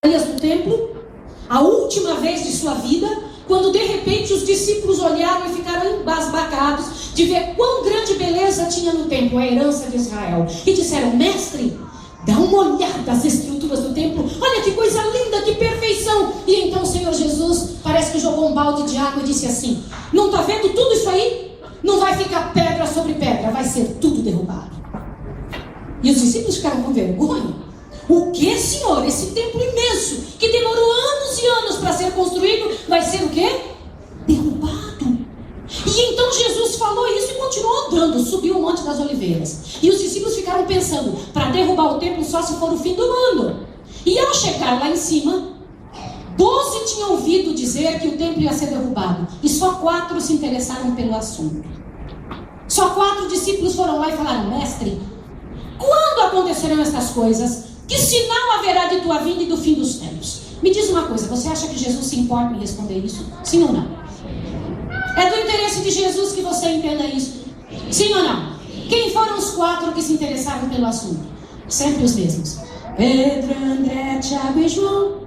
do templo, a última vez de sua vida, quando de repente os discípulos olharam e ficaram embasbacados de ver quão grande beleza tinha no templo, a herança de Israel, e disseram: mestre, dá uma olhada nas estruturas do templo, olha que coisa linda, que perfeição. E então o Senhor Jesus parece que jogou um balde de água e disse assim: não está vendo tudo isso aí? Não vai ficar pedra sobre pedra, vai ser tudo derrubado. E os discípulos ficaram com vergonha. O que, Senhor? Esse templo imenso, que demorou anos e anos para ser construído, vai ser o quê? Derrubado. E então Jesus falou isso e continuou andando, subiu o Monte das Oliveiras. E os discípulos ficaram pensando: para derrubar o templo só se for o fim do mundo. E ao chegar lá em cima, 12 tinham ouvido dizer que o templo ia ser derrubado, e só 4 se interessaram pelo assunto. Só 4 discípulos foram lá e falaram: mestre, quando acontecerão estas coisas? Que sinal haverá de tua vinda e do fim dos tempos? Me diz uma coisa, você acha que Jesus se importa em responder isso? Sim ou não? É do interesse de Jesus que você entenda isso? Sim ou não? Quem foram os 4 que se interessaram pelo assunto? Sempre os mesmos: Pedro, André, Tiago e João.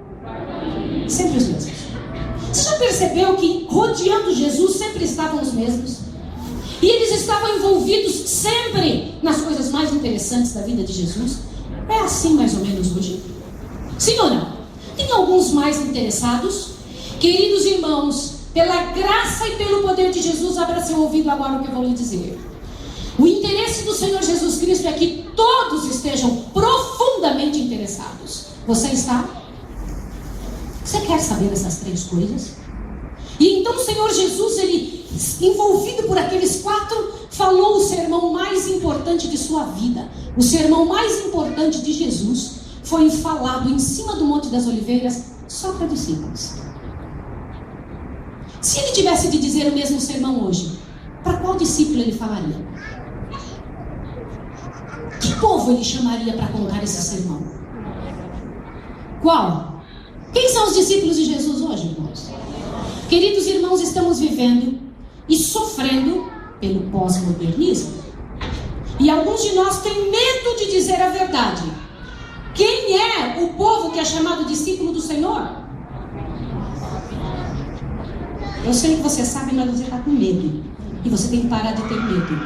Sempre os mesmos. Você já percebeu que rodeando Jesus sempre estavam os mesmos? E eles estavam envolvidos sempre nas coisas mais interessantes da vida de Jesus? É assim mais ou menos hoje? Sim ou não? Tem alguns mais interessados? Queridos irmãos, pela graça e pelo poder de Jesus, abra seu ouvido agora o que eu vou lhe dizer. O interesse do Senhor Jesus Cristo é que todos estejam profundamente interessados. Você está? Você quer saber essas 3 coisas? E então o Senhor Jesus, ele, envolvido por aqueles 4, falou o sermão mais importante de sua vida. O sermão mais importante de Jesus foi falado em cima do Monte das Oliveiras só para discípulos. Se ele tivesse de dizer o mesmo sermão hoje, para qual discípulo ele falaria? Que povo ele chamaria para contar esse sermão? Qual? Quem são os discípulos de Jesus hoje, irmãos? Queridos irmãos, estamos vivendo e sofrendo pelo pós-modernismo. E alguns de nós têm medo de dizer a verdade. Quem é o povo que é chamado discípulo do Senhor? Eu sei que você sabe, mas você está com medo. E você tem que parar de ter medo.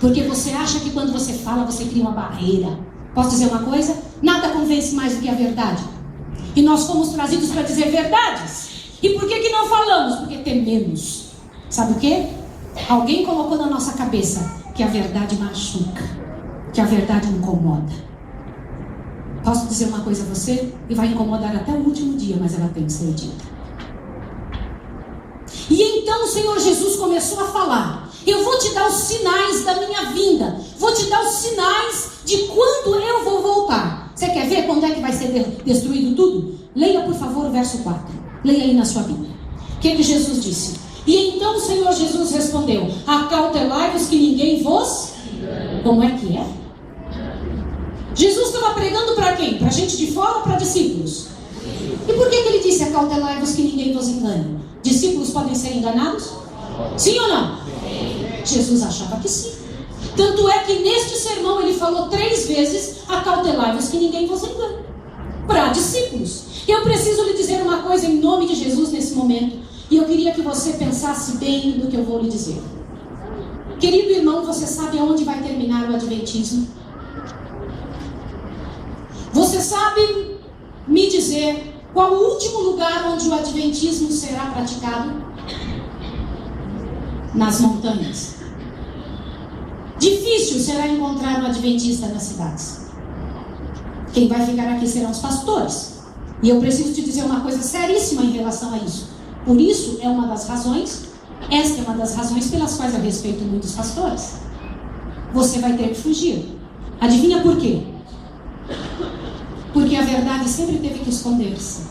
Porque você acha que quando você fala, você cria uma barreira. Posso dizer uma coisa? Nada convence mais do que a verdade. E nós fomos trazidos para dizer verdades. E por que não falamos? Porque tememos. Sabe o quê? Alguém colocou na nossa cabeça que a verdade machuca, que a verdade incomoda. Posso dizer uma coisa a você? E vai incomodar até o último dia, mas ela tem que ser dita. E então o Senhor Jesus começou a falar: eu vou te dar os sinais da minha vinda, vou te dar os sinais de quando eu vou voltar. Você quer ver quando é que vai ser destruído tudo? Leia por favor o verso 4. Leia aí na sua Bíblia. O que Jesus disse? E então o Senhor Jesus respondeu: acautelai-vos que ninguém vos... Como é que é? Jesus estava pregando para quem? Para gente de fora ou para discípulos? E por que ele disse acautelai-vos que ninguém vos engane? Discípulos podem ser enganados? Sim ou não? Jesus achava que sim. Tanto é que neste sermão ele falou 3 vezes: acautelai-vos que ninguém vos engane. Para discípulos. Eu preciso lhe dizer uma coisa em nome de Jesus nesse momento. E eu queria que você pensasse bem no que eu vou lhe dizer. Querido irmão, você sabe aonde vai terminar o adventismo? Você sabe me dizer qual o último lugar onde o adventismo será praticado? Nas montanhas. Difícil será encontrar um adventista nas cidades. Quem vai ficar aqui serão os pastores. E eu preciso te dizer uma coisa seríssima em relação a isso. Por isso, esta é uma das razões pelas quais eu respeito muitos pastores. Você vai ter que fugir. Adivinha por quê? Porque a verdade sempre teve que esconder-se.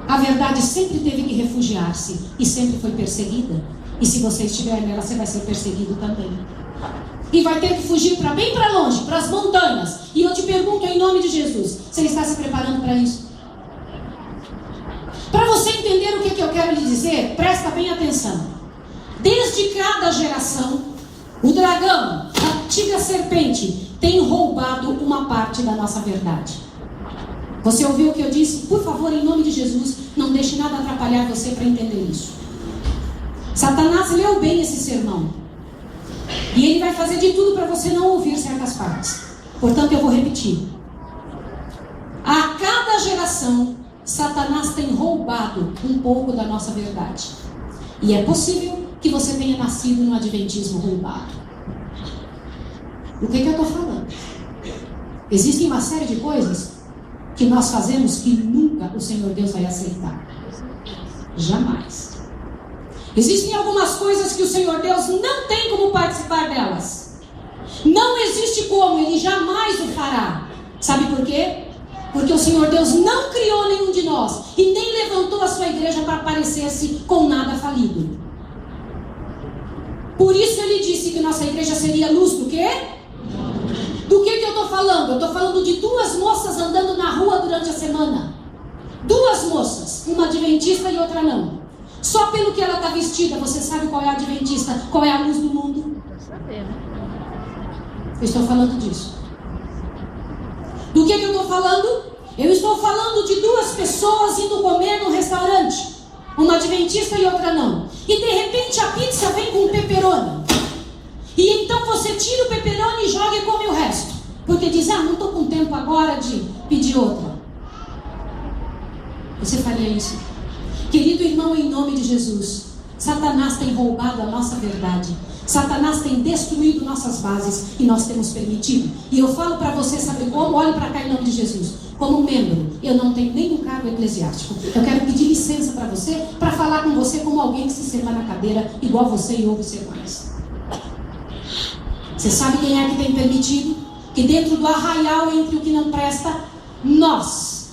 A verdade sempre teve que refugiar-se. E sempre foi perseguida. E se você estiver nela, você vai ser perseguido também. E vai ter que fugir para bem para longe, para as montanhas. E eu te pergunto em nome de Jesus, você está se preparando para isso? Para você entender o que eu quero lhe dizer, presta bem atenção. Desde cada geração, o dragão, a antiga serpente, tem roubado uma parte da nossa verdade. Você ouviu o que eu disse? Por favor, em nome de Jesus, não deixe nada atrapalhar você para entender isso. Satanás leu bem esse sermão. E ele vai fazer de tudo para você não ouvir certas partes. Portanto, eu vou repetir. A cada geração, Satanás tem roubado um pouco da nossa verdade. E é possível que você tenha nascido no adventismo roubado. O que eu estou falando? Existem uma série de coisas que nós fazemos que nunca o Senhor Deus vai aceitar. Jamais. Existem algumas coisas que o Senhor Deus não tem como participar delas. Não existe como, Ele jamais o fará. Sabe por quê? Porque o Senhor Deus não criou nenhum de nós e nem levantou a sua igreja para parecer-se com nada falido. Por isso Ele disse que nossa igreja seria luz do quê? Do que eu estou falando? Eu estou falando de duas moças andando na rua durante a semana. Duas moças, uma adventista e outra não. Só pelo que ela está vestida, você sabe qual é a adventista, qual é a luz do mundo? Eu estou falando disso. Do que eu estou falando? Eu estou falando de duas pessoas indo comer num restaurante. Uma adventista e outra não. E de repente a pizza vem com pepperoni. E então você tira o pepperoni e joga e come o resto. Porque diz, não estou com tempo agora de pedir outra. Você faria isso? Querido irmão, em nome de Jesus, Satanás tem roubado a nossa verdade. Satanás tem destruído nossas bases e nós temos permitido. E eu falo para você, sabe como? Olhe para cá em nome de Jesus. Como membro, eu não tenho nenhum cargo eclesiástico. Eu quero pedir licença para você, para falar com você como alguém que se senta na cadeira igual você e ouve sermões. Você sabe quem é que tem permitido? Que dentro do arraial entre o que não presta, nós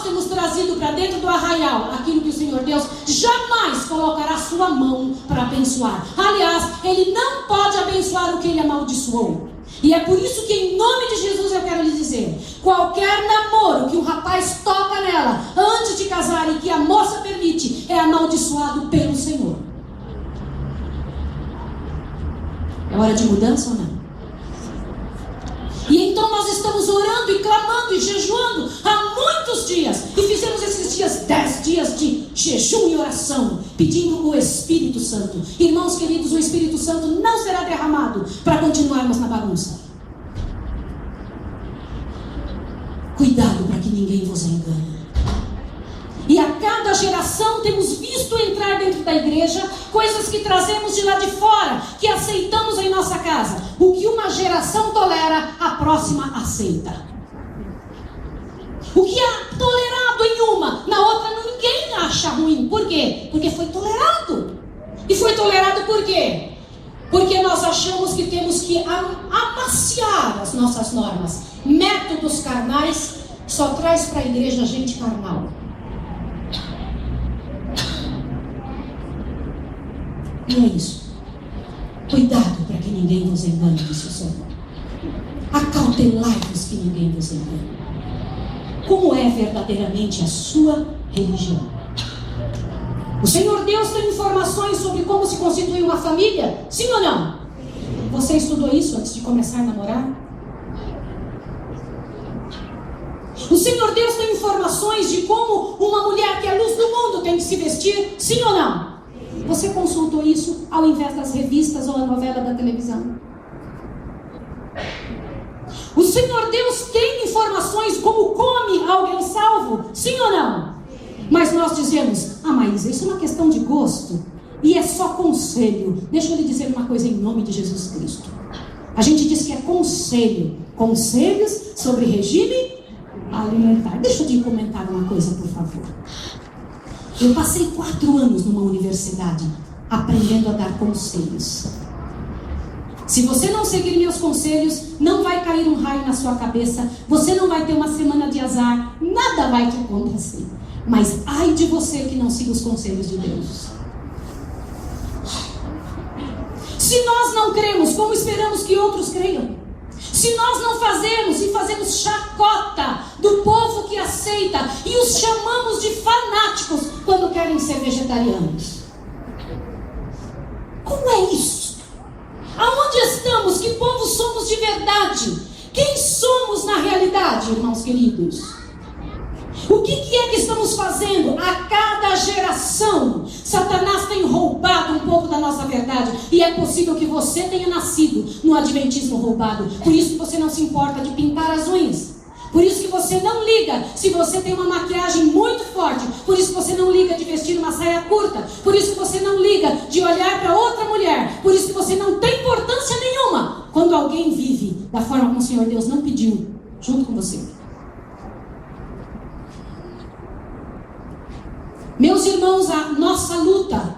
temos trazido para dentro do arraial aquilo que o Senhor Deus jamais colocará sua mão para abençoar. Aliás, Ele não pode abençoar o que Ele amaldiçoou. E é por isso que em nome de Jesus eu quero lhe dizer, qualquer namoro que o rapaz toca nela antes de casar e que a moça permite, é amaldiçoado pelo Senhor. É hora de mudança ou não? E então nós estamos orando e clamando e jejuando há muitos dias. E fizemos esses dias 10 dias de jejum e oração, pedindo o Espírito Santo. Irmãos queridos, o Espírito Santo não será derramado para continuarmos na bagunça. Cuidado para que ninguém vos engane. E a cada geração temos visto entrar dentro da igreja coisas que trazemos de lá de fora, que aceitamos em nossa casa. O que uma geração tolera, a próxima aceita. O que é tolerado em uma, na outra ninguém acha ruim. Por quê? Porque foi tolerado. E foi tolerado por quê? Porque nós achamos que temos que amaciar as nossas normas. Métodos carnais só traz para a igreja gente carnal. Não é isso. Cuidado para que ninguém vos engane, disse o Senhor. Acautelai-vos que ninguém vos engane. Como é verdadeiramente a sua religião? O Senhor Deus tem informações sobre como se constitui uma família? Sim ou não? Você estudou isso antes de começar a namorar? O Senhor Deus tem informações de como uma mulher que é luz do mundo tem que se vestir? Sim ou não? Você consultou isso ao invés das revistas ou a novela da televisão? O Senhor Deus tem informações como come alguém salvo? Sim ou não? Mas nós dizemos, Maísa, isso é uma questão de gosto e é só conselho. Deixa eu lhe dizer uma coisa em nome de Jesus Cristo. A gente diz que é conselho. Conselhos sobre regime alimentar. Deixa eu te comentar uma coisa, por favor. Eu passei 4 anos numa universidade aprendendo a dar conselhos. Se você não seguir meus conselhos, não vai cair um raio na sua cabeça, você não vai ter uma semana de azar, nada vai te acontecer. Mas ai de você que não siga os conselhos de Deus. Se nós não cremos, como esperamos que outros creiam? Se nós não fazemos e fazemos chacota do povo que aceita e os chamamos de fanáticos quando querem ser vegetarianos. Como é isso? Aonde estamos? Que povo somos de verdade? Quem somos na realidade, irmãos queridos? O que é que estamos fazendo? A cada geração, Satanás tem roubado um pouco da nossa verdade. E é possível que você tenha nascido no adventismo roubado. Por isso que você não se importa de pintar as unhas. Por isso que você não liga se você tem uma maquiagem muito forte. Por isso que você não liga de vestir uma saia curta. Por isso que você não liga de olhar para outra mulher. Por isso que você não tem importância nenhuma quando alguém vive da forma como o Senhor Deus não pediu, junto com você. Meus irmãos, a nossa luta,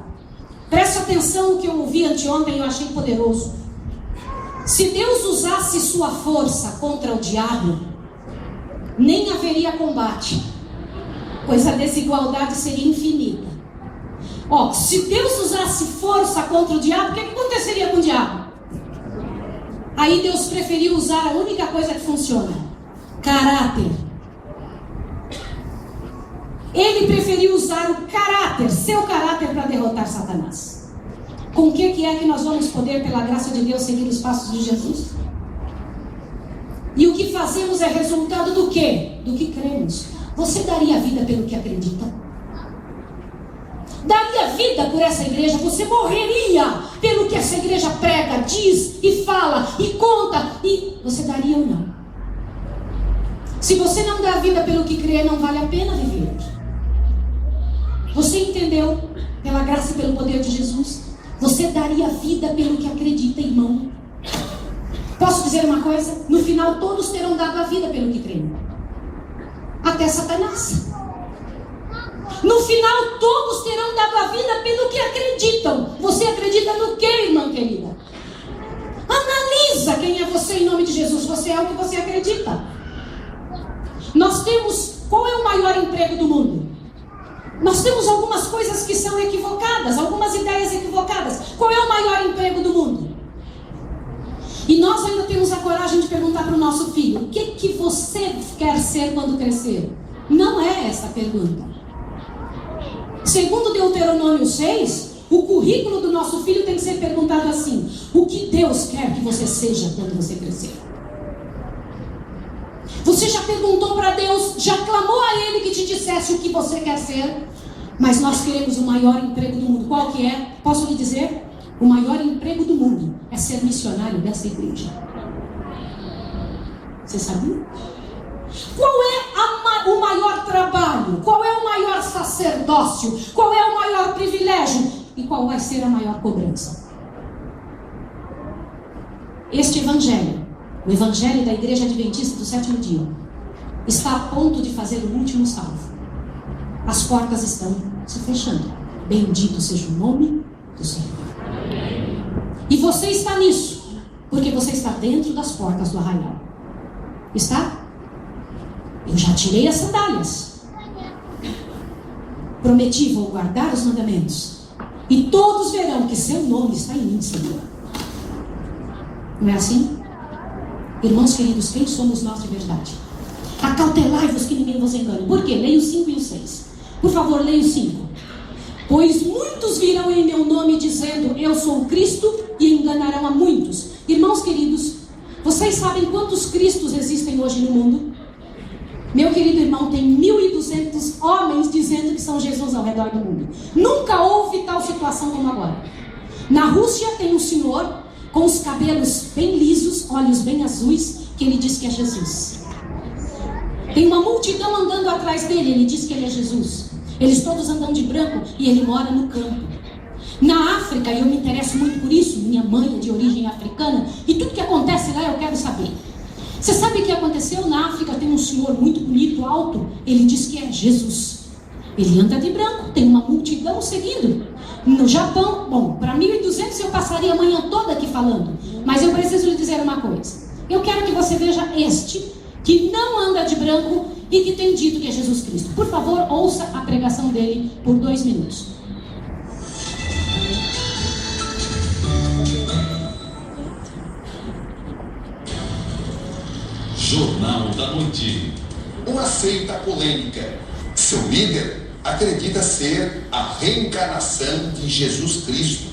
preste atenção no que eu ouvi anteontem e eu achei poderoso. Se Deus usasse sua força contra o diabo, nem haveria combate, pois a desigualdade seria infinita. Se Deus usasse força contra o diabo, o que aconteceria com o diabo? Aí Deus preferiu usar a única coisa que funciona: caráter. Ele preferiu usar o caráter, seu caráter, para derrotar Satanás. Com o que é que nós vamos poder, pela graça de Deus, seguir os passos de Jesus? E o que fazemos é resultado do quê? Do que cremos. Você daria vida pelo que acredita? Daria vida por essa igreja? Você morreria pelo que essa igreja prega, diz e fala e conta? E você daria ou não? Se você não dá vida pelo que crê, não vale a pena viver. Você entendeu? Pela graça e pelo poder de Jesus, você daria vida pelo que acredita, irmão. Posso dizer uma coisa? No final todos terão dado a vida pelo que creem. Até Satanás. No final todos terão dado a vida pelo que acreditam. Você acredita no que, irmã querida? Analisa quem é você em nome de Jesus. Você é o que você acredita. Nós temos... Qual é o maior emprego do mundo? Nós temos algumas coisas que são equivocadas, algumas ideias equivocadas. Qual é o maior emprego do mundo? E nós ainda temos a coragem de perguntar para o nosso filho: o que você quer ser quando crescer? Não é essa a pergunta. Segundo Deuteronômio 6, o currículo do nosso filho tem que ser perguntado assim: o que Deus quer que você seja quando você crescer? Você já perguntou para Deus, já clamou a Ele que te dissesse o que você quer ser? Mas nós queremos o maior emprego do mundo. Qual que é? Posso lhe dizer? O maior emprego do mundo é ser missionário dessa igreja. Você sabia? Qual é o maior trabalho? Qual é o maior sacerdócio? Qual é o maior privilégio? E qual vai ser a maior cobrança? Este evangelho, o evangelho da Igreja Adventista do Sétimo Dia, está a ponto de fazer o último salvo. As portas estão se fechando. Bendito seja o nome do Senhor. E você está nisso, porque você está dentro das portas do arraial. Está? Eu já tirei as sandálias. Prometi, vou guardar os mandamentos. E todos verão que seu nome está em mim, Senhor. Não é assim? Irmãos queridos, quem somos nós de verdade? Acautelai-vos que ninguém vos engane. Por quê? Leia o 5 e o 6. Por favor, leia o 5. Pois muitos virão em meu nome dizendo, eu sou o Cristo, e enganarão a muitos. Irmãos queridos, vocês sabem quantos Cristos existem hoje no mundo? Meu querido irmão, tem 1.200 homens dizendo que são Jesus ao redor do mundo. Nunca houve tal situação como agora. Na Rússia tem um senhor com os cabelos bem lisos, olhos bem azuis, que ele diz que é Jesus. Tem uma multidão andando atrás dele, ele diz que ele é Jesus. Eles todos andam de branco e ele mora no campo. Na África, e eu me interesso muito por isso, minha mãe é de origem africana, e tudo que acontece lá eu quero saber. Você sabe o que aconteceu? Na África tem um senhor muito bonito, alto, ele diz que é Jesus. Ele anda de branco, tem uma multidão seguindo. No Japão, bom, para 1.200 eu passaria a manhã toda aqui falando, mas eu preciso lhe dizer uma coisa. Eu quero que você veja este, que não anda de branco e que tem dito que é Jesus Cristo. Por favor, ouça a pregação dele por 2 minutos. Jornal da Noite. Uma seita polêmica. Seu líder acredita ser a reencarnação de Jesus Cristo.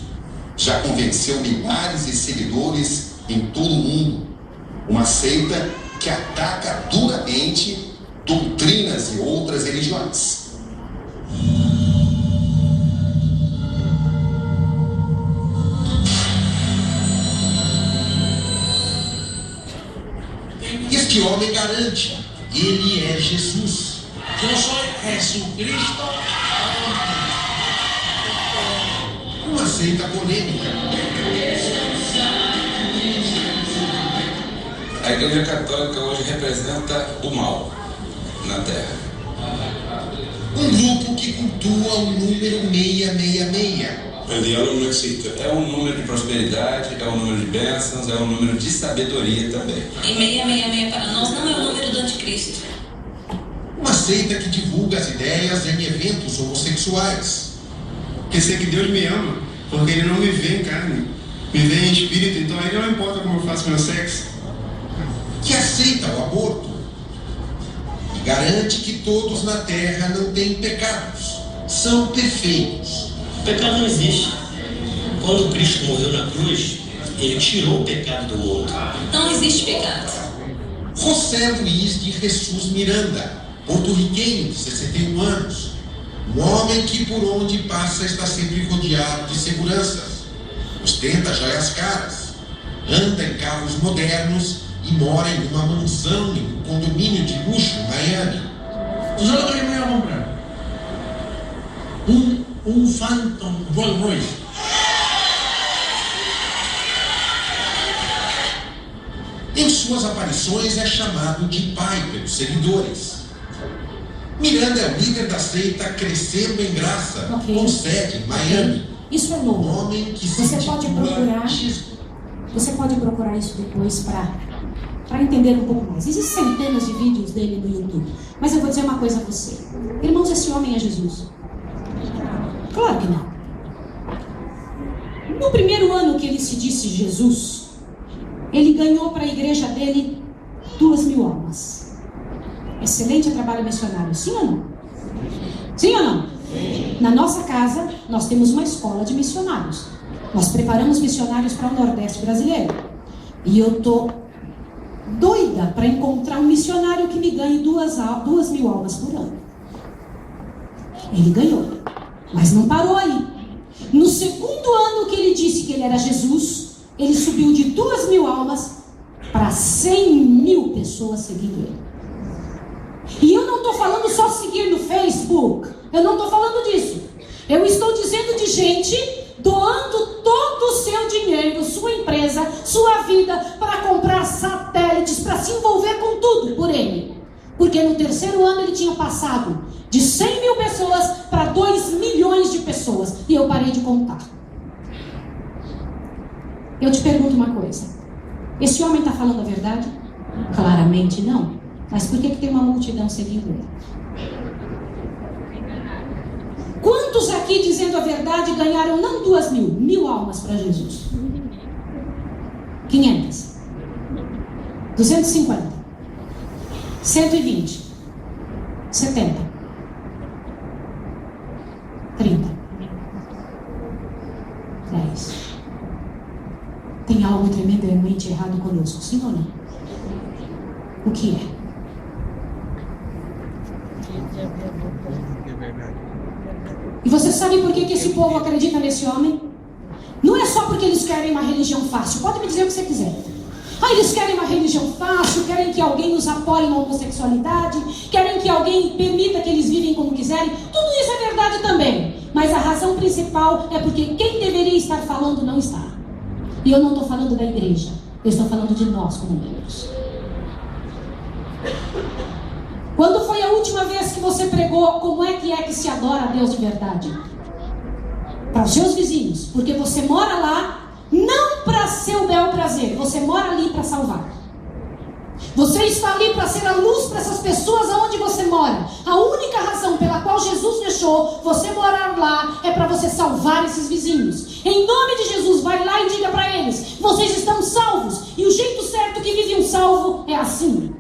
Já convenceu milhares de seguidores em todo o mundo. Uma seita que ataca duramente doutrinas e outras religiões. Este homem garante, ele é Jesus. Yo soy Jesucristo. Uma seita polêmica. A Igreja Católica hoje representa o mal na Terra. Um grupo que cultua o número 666. El diablo não existe. É um número de prosperidade, é um número de bênçãos, é um número de sabedoria também. E 666 para nós não é o número do anticristo. Uma seita que divulga as ideias em eventos homossexuais. Que sei que Deus me ama, porque Ele não me vê em carne, me vê em espírito, então aí não importa como eu faço meu sexo. Que aceita o aborto. E garante que todos na Terra não têm pecados, são perfeitos. O pecado não existe. Quando Cristo morreu na cruz, Ele tirou o pecado do mundo. Não existe pecado. José Luiz de Jesus Miranda, porto-riquenho de 61 anos, um homem que por onde passa está sempre rodeado de seguranças, ostenta joias caras, anda em carros modernos e mora em uma mansão em um condomínio de luxo em Miami. ¿Tú sabes lo que yo me iba a comprar? Un Phantom Rolls Royce. Em suas aparições é chamado de pai pelos seguidores. Miranda é o líder da seita Crescendo em Graça, com sede em Miami. Isso é novo. Um homem que se Você pode procurar. Você pode procurar isso depois para entender um pouco mais. Existem centenas de vídeos dele no YouTube. Mas eu vou dizer uma coisa a você. Irmãos, esse homem é Jesus? Claro que não. No primeiro ano que ele se disse Jesus, ele ganhou para a igreja dele 2.000 almas. Excelente trabalho missionário. Sim ou não? Sim ou não? Na nossa casa, nós temos uma escola de missionários. Nós preparamos missionários para o Nordeste brasileiro. E eu estou doida para encontrar um missionário que me ganhe 2.000 almas por ano. Ele ganhou, mas não parou aí. No segundo ano que ele disse que ele era Jesus, ele subiu de 2.000 almas para 100.000 pessoas seguindo ele. E eu não estou falando só seguir no Facebook. Eu não estou falando disso. Eu estou dizendo de gente doando todo o seu dinheiro, sua empresa, sua vida, para comprar satélites, para se envolver com tudo por ele. Porque no terceiro ano ele tinha passado de 100.000 pessoas para 2 milhões de pessoas. E eu parei de contar. Eu te pergunto uma coisa. Esse homem está falando a verdade? Claramente não. Mas por que tem uma multidão seguindo ele? Quantos aqui, dizendo a verdade, ganharam não 2.000, 1.000 almas para Jesus? 500. 250. 120. 70. 30. 10. Tem algo tremendamente errado conosco, sim ou não? O que é? E você sabe por que esse povo acredita nesse homem? Não é só porque eles querem uma religião fácil. Pode me dizer o que você quiser. Eles querem uma religião fácil, querem que alguém os apoie na homossexualidade, querem que alguém permita que eles vivem como quiserem. Tudo isso é verdade também. Mas a razão principal é porque quem deveria estar falando não está. E eu não estou falando da igreja. Eu estou falando de nós como membros. Quando foi a última vez que você pregou como é que se adora a Deus de verdade? Para os seus vizinhos. Porque você mora lá, não para seu bel prazer. Você mora ali para salvar. Você está ali para ser a luz para essas pessoas aonde você mora. A única razão pela qual Jesus deixou você morar lá é para você salvar esses vizinhos. Em nome de Jesus, vai lá e diga para eles: vocês estão salvos. E o jeito certo que vive um salvo é assim.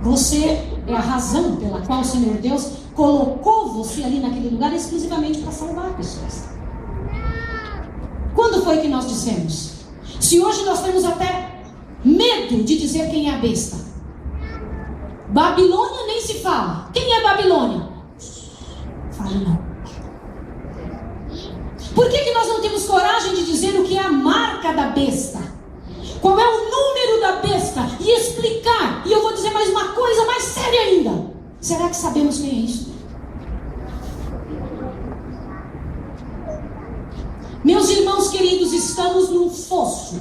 Você é a razão pela qual o Senhor Deus colocou você ali naquele lugar exclusivamente para salvar pessoas. Quando foi que nós dissemos? Se hoje nós temos até medo de dizer quem é a besta, Babilônia nem se fala. Quem é Babilônia? Fala não. Por que nós não temos coragem de dizer o que é a marca da besta? Qual é o número da besta? E explicar. E eu vou dizer mais uma coisa mais séria ainda. Será que sabemos quem é isso? Meus irmãos queridos, estamos num fosso.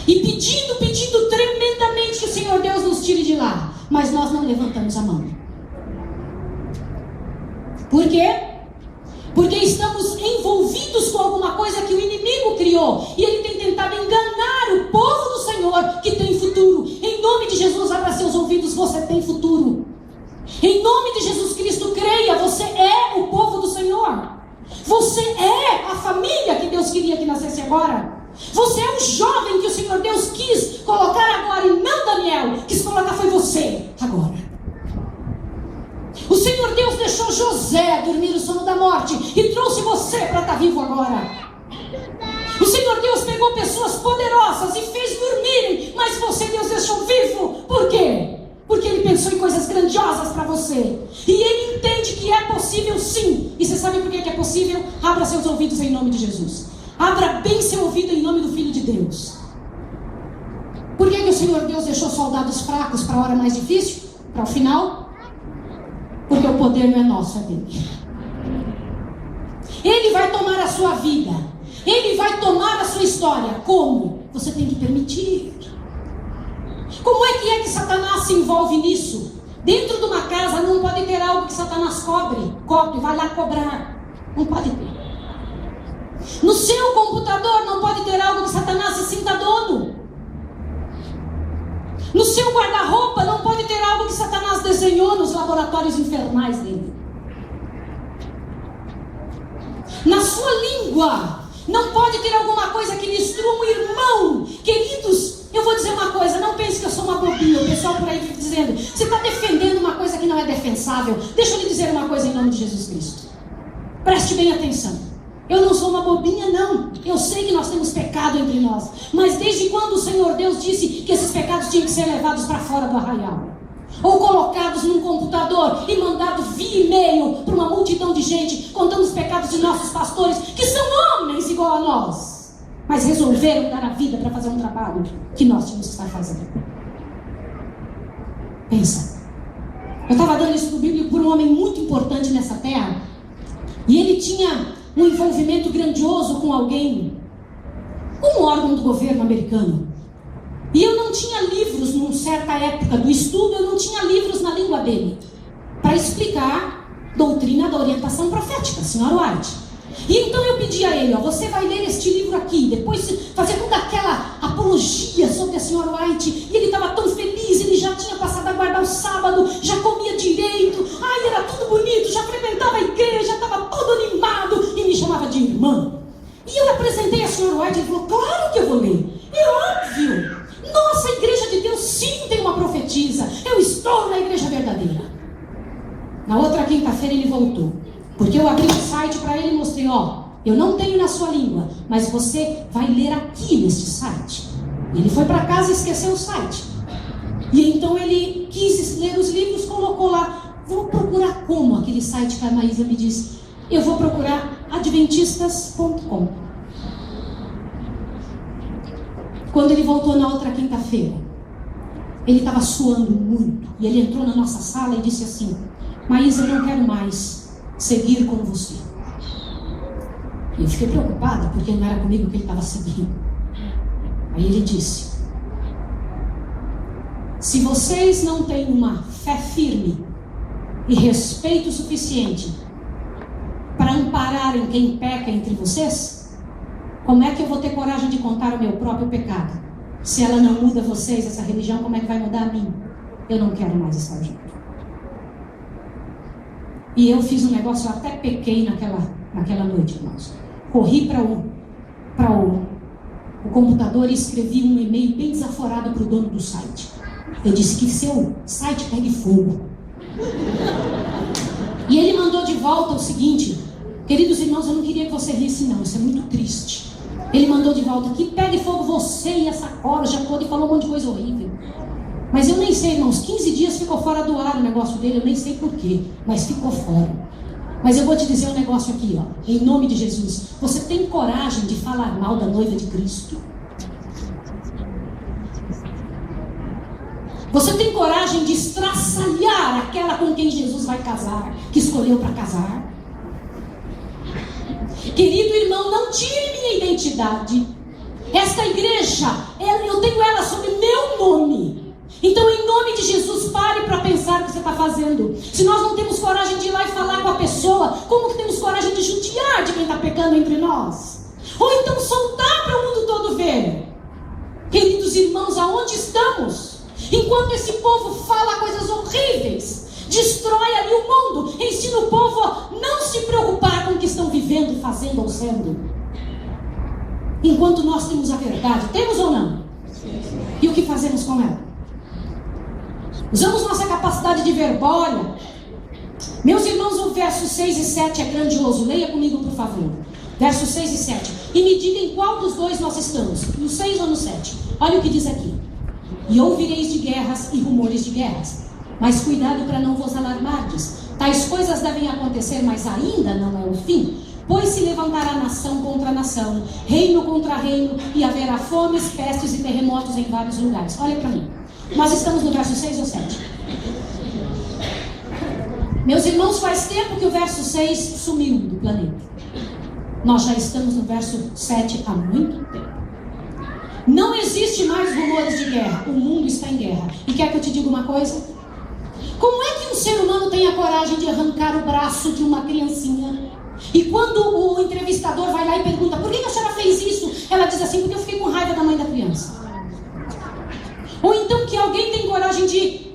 E pedindo tremendamente que o Senhor Deus nos tire de lá. Mas nós não levantamos a mão. Por quê? Porque estamos envolvidos com alguma coisa que o inimigo criou. E ele tem tentado enganar o povo do Senhor que tem futuro. Em nome de Jesus, abra seus ouvidos, você tem futuro. Em nome de Jesus Cristo, creia, você é o povo do Senhor. Você é a família que Deus queria que nascesse agora. Você é o jovem que o Senhor Deus quis colocar agora, e não Daniel. Quis colocar foi você agora. O Senhor Deus deixou José dormir o sono da morte e trouxe você para estar vivo agora. O Senhor Deus pegou pessoas poderosas e fez dormirem, mas você, Deus, deixou vivo. Por quê? Porque Ele pensou em coisas grandiosas para você. E Ele entende que é possível sim. E você sabe por que é possível? Abra seus ouvidos em nome de Jesus. Abra bem seu ouvido em nome do Filho de Deus. Por que o Senhor Deus deixou soldados fracos para a hora mais difícil? Para o final? Porque o poder não é nosso, é dele. Ele vai tomar a sua vida. Ele vai tomar a sua história. Como? Você tem que permitir. Como é que Satanás se envolve nisso? Dentro de uma casa não pode ter algo que Satanás cobre, vai lá cobrar. Não pode ter. No seu computador não pode ter algo que Satanás se sinta dono. No seu guarda-roupa não pode ter algo que Satanás desenhou nos laboratórios infernais dele. Na sua língua não pode ter alguma coisa que lhe instrua um irmão. Queridos, eu vou dizer uma coisa, não pense que eu sou uma bobinha. O pessoal por aí fica dizendo, você está defendendo uma coisa que não é defensável. Deixa eu lhe dizer uma coisa em nome de Jesus Cristo. Preste bem atenção. Eu não sou uma bobinha, não. Eu sei que nós temos pecado entre nós. Mas desde quando o Senhor Deus disse que esses pecados tinham que ser levados para fora do arraial? Ou colocados num computador e mandados via e-mail para uma multidão de gente, contando os pecados de nossos pastores, que são homens igual a nós, mas resolveram dar a vida para fazer um trabalho que nós tínhamos que estar fazendo. Pensa. Eu estava dando estudo bíblico por um homem muito importante nessa terra. E ele tinha um envolvimento grandioso com alguém, com um órgão do governo americano. E eu não tinha livros, numa certa época do estudo, eu não tinha livros na língua dele para explicar doutrina da orientação profética, Sr. White. E então eu pedi a ele, você vai ler este livro aqui, depois fazer toda aquela apologia sobre a Sr. White. E ele estava tão feliz, ele já tinha passado a guardar o sábado, já comia direito, era tudo bonito, já frequentava a igreja, estava todo animado e me chamava de irmã. E eu apresentei a Sr. White e ele falou, claro que eu vou ler, é óbvio. Nossa, a igreja de Deus sim tem uma profetisa, eu estou na igreja verdadeira. Na outra quinta-feira ele voltou, porque eu abri o site para ele e mostrei, eu não tenho na sua língua, mas você vai ler aqui neste site. Ele foi para casa e esqueceu o site. E então ele quis ler os livros, colocou lá, vou procurar como aquele site que a Maísa me disse. Eu vou procurar adventistas.com. Quando ele voltou na outra quinta-feira, ele estava suando muito. E ele entrou na nossa sala e disse assim, Maísa, eu não quero mais seguir com você. E eu fiquei preocupada, porque não era comigo que ele estava seguindo. Aí ele disse, se vocês não têm uma fé firme e respeito suficiente para ampararem quem peca entre vocês, como é que eu vou ter coragem de contar o meu próprio pecado? Se ela não muda vocês, essa religião, como é que vai mudar a mim? Eu não quero mais estar junto. E eu fiz um negócio, eu até pequei naquela noite, irmãos. Corri para o computador e escrevi um e-mail bem desaforado para o dono do site. Eu disse que seu site pegue fogo. E ele mandou de volta o seguinte, queridos irmãos, eu não queria que você risse não, isso é muito triste. Ele mandou de volta que pegue fogo você e essa corja toda e falou um monte de coisa horrível. Mas eu nem sei, irmãos, 15 dias ficou fora do ar o negócio dele, eu nem sei porquê, mas ficou fora. Mas eu vou te dizer um negócio aqui, ó, em nome de Jesus. Você tem coragem de falar mal da noiva de Cristo? Você tem coragem de estraçalhar aquela com quem Jesus vai casar, que escolheu para casar? Querido irmão, não tire minha identidade. Esta igreja, eu tenho ela sob meu nome. Então, em nome de Jesus, pare para pensar o que você está fazendo. Se nós não temos coragem de ir lá e falar com a pessoa, como que temos coragem de judiar de quem está pecando entre nós? Ou então soltar para o mundo todo ver? Queridos irmãos, aonde estamos? Enquanto esse povo fala coisas horríveis, destrói ali o mundo, ensina o povo a não se preocupar com o que estão vivendo, fazendo ou sendo. Enquanto nós temos a verdade, temos ou não? E o que fazemos com ela? Usamos nossa capacidade de verbória. Meus irmãos, o verso 6 e 7 é grandioso. Leia comigo, por favor. Versos 6 e 7. E me diga em qual dos dois nós estamos, no 6 ou no 7. Olha o que diz aqui. E ouvireis de guerras e rumores de guerras. Mas cuidado para não vos alarmardes. Tais coisas devem acontecer, mas ainda não é o fim. Pois se levantará nação contra nação, reino contra reino, e haverá fomes, pestes e terremotos em vários lugares. Olha para mim. Nós estamos no verso 6 ou 7? Meus irmãos, faz tempo que o verso 6 sumiu do planeta. Nós já estamos no verso 7 há muito tempo. Não existe mais rumores de guerra. O mundo está em guerra. E quer que eu te diga uma coisa? Como é que um ser humano tem a coragem de arrancar o braço de uma criancinha? E quando o entrevistador vai lá e pergunta: por que a senhora fez isso? Ela diz assim: porque eu fiquei com raiva da mãe da criança. Ou então que alguém tem coragem de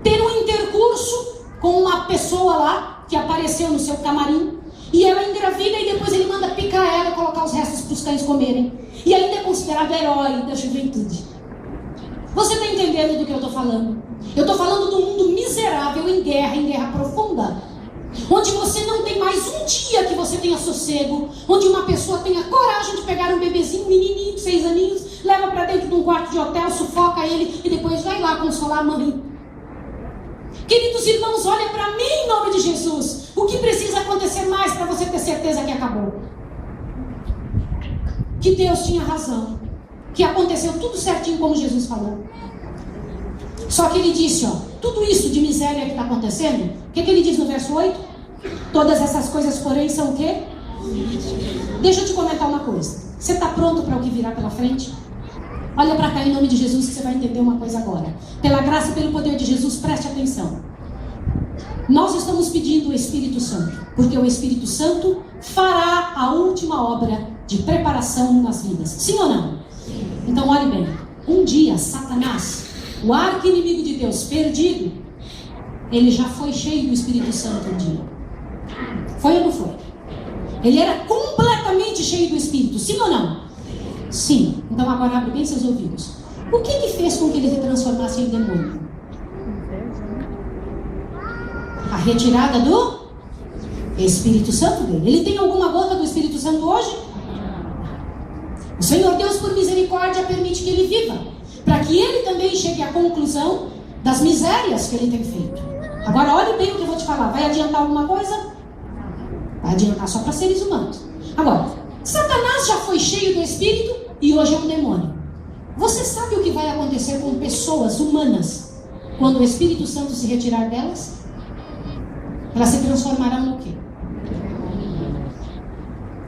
ter um intercurso com uma pessoa lá que apareceu no seu camarim, e ela engravida e depois ele manda picar ela e colocar os restos para os cães comerem. E ainda é considerado herói da juventude. Você está entendendo do que eu estou falando? Eu estou falando do mundo miserável em guerra profunda, onde você não tem mais um dia que você tenha sossego, onde uma pessoa tenha coragem de pegar um bebezinho, um menininho de 6 aninhos, leva para dentro de um quarto de hotel, sufoca ele e depois vai lá consolar a mãe. Queridos irmãos, olha para mim em nome de Jesus. O que precisa acontecer mais para você ter certeza que acabou? Que Deus tinha razão, que aconteceu tudo certinho como Jesus falou. Só que ele disse, ó, tudo isso de miséria que está acontecendo, o que ele diz no verso 8? Todas essas coisas, porém, são o quê? Deixa eu te comentar uma coisa. Você está pronto para o que virá pela frente? Olha para cá em nome de Jesus que você vai entender uma coisa agora. Pela graça e pelo poder de Jesus, preste atenção. Nós estamos pedindo o Espírito Santo, porque o Espírito Santo fará a última obra de preparação nas vidas. Sim ou não? Sim. Então olhe bem. Um dia, Satanás, o arqui-inimigo de Deus, perdido, ele já foi cheio do Espírito Santo um dia. Foi ou não foi? Ele era completamente cheio do Espírito. Sim ou não? Sim. Então agora abre bem seus ouvidos. O que fez com que ele se transformasse em demônio? A retirada do Espírito Santo dele. Ele tem alguma gota do Espírito Santo hoje? O Senhor Deus, por misericórdia, permite que ele viva, para que ele também chegue à conclusão das misérias que ele tem feito. Agora olhe bem o que eu vou te falar. Vai adiantar alguma coisa? Vai adiantar só para seres humanos. Agora, Satanás já foi cheio do Espírito e hoje é um demônio. Você sabe o que vai acontecer com pessoas humanas quando o Espírito Santo se retirar delas? Elas se transformarão no quê?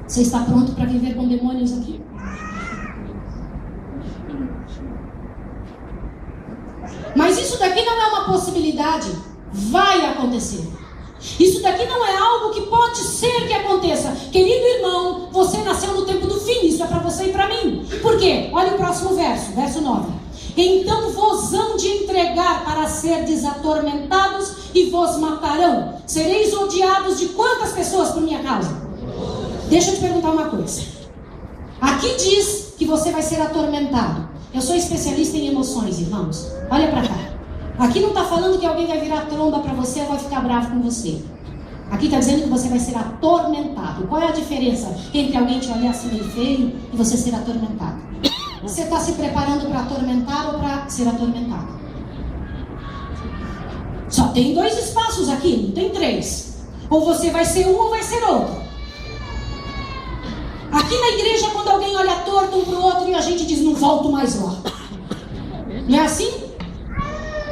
Você está pronto para viver com demônios aqui? Mas isso daqui não é uma possibilidade. Vai acontecer. Isso daqui não é algo que pode ser que aconteça. Querido irmão, você nasceu no tempo do fim. Isso é para você e para mim. Por quê? Olha o próximo verso, verso 9. Então vos hão de entregar para serdes atormentados e vos matarão. Sereis odiados de quantas pessoas por minha causa? Deixa eu te perguntar uma coisa. Aqui diz que você vai ser atormentado. Eu sou especialista em emoções, irmãos. Olha para cá. Aqui não está falando que alguém vai virar tromba para você ou vai ficar bravo com você. Aqui está dizendo que você vai ser atormentado. Qual é a diferença entre alguém te olhar assim meio feio e você ser atormentado? Você está se preparando para atormentar ou para ser atormentado? Só tem 2 espaços aqui, não tem 3. Ou você vai ser um ou vai ser outro. Aqui na igreja, quando alguém olha torto um para o outro e a gente diz, não volto mais lá. Não é assim?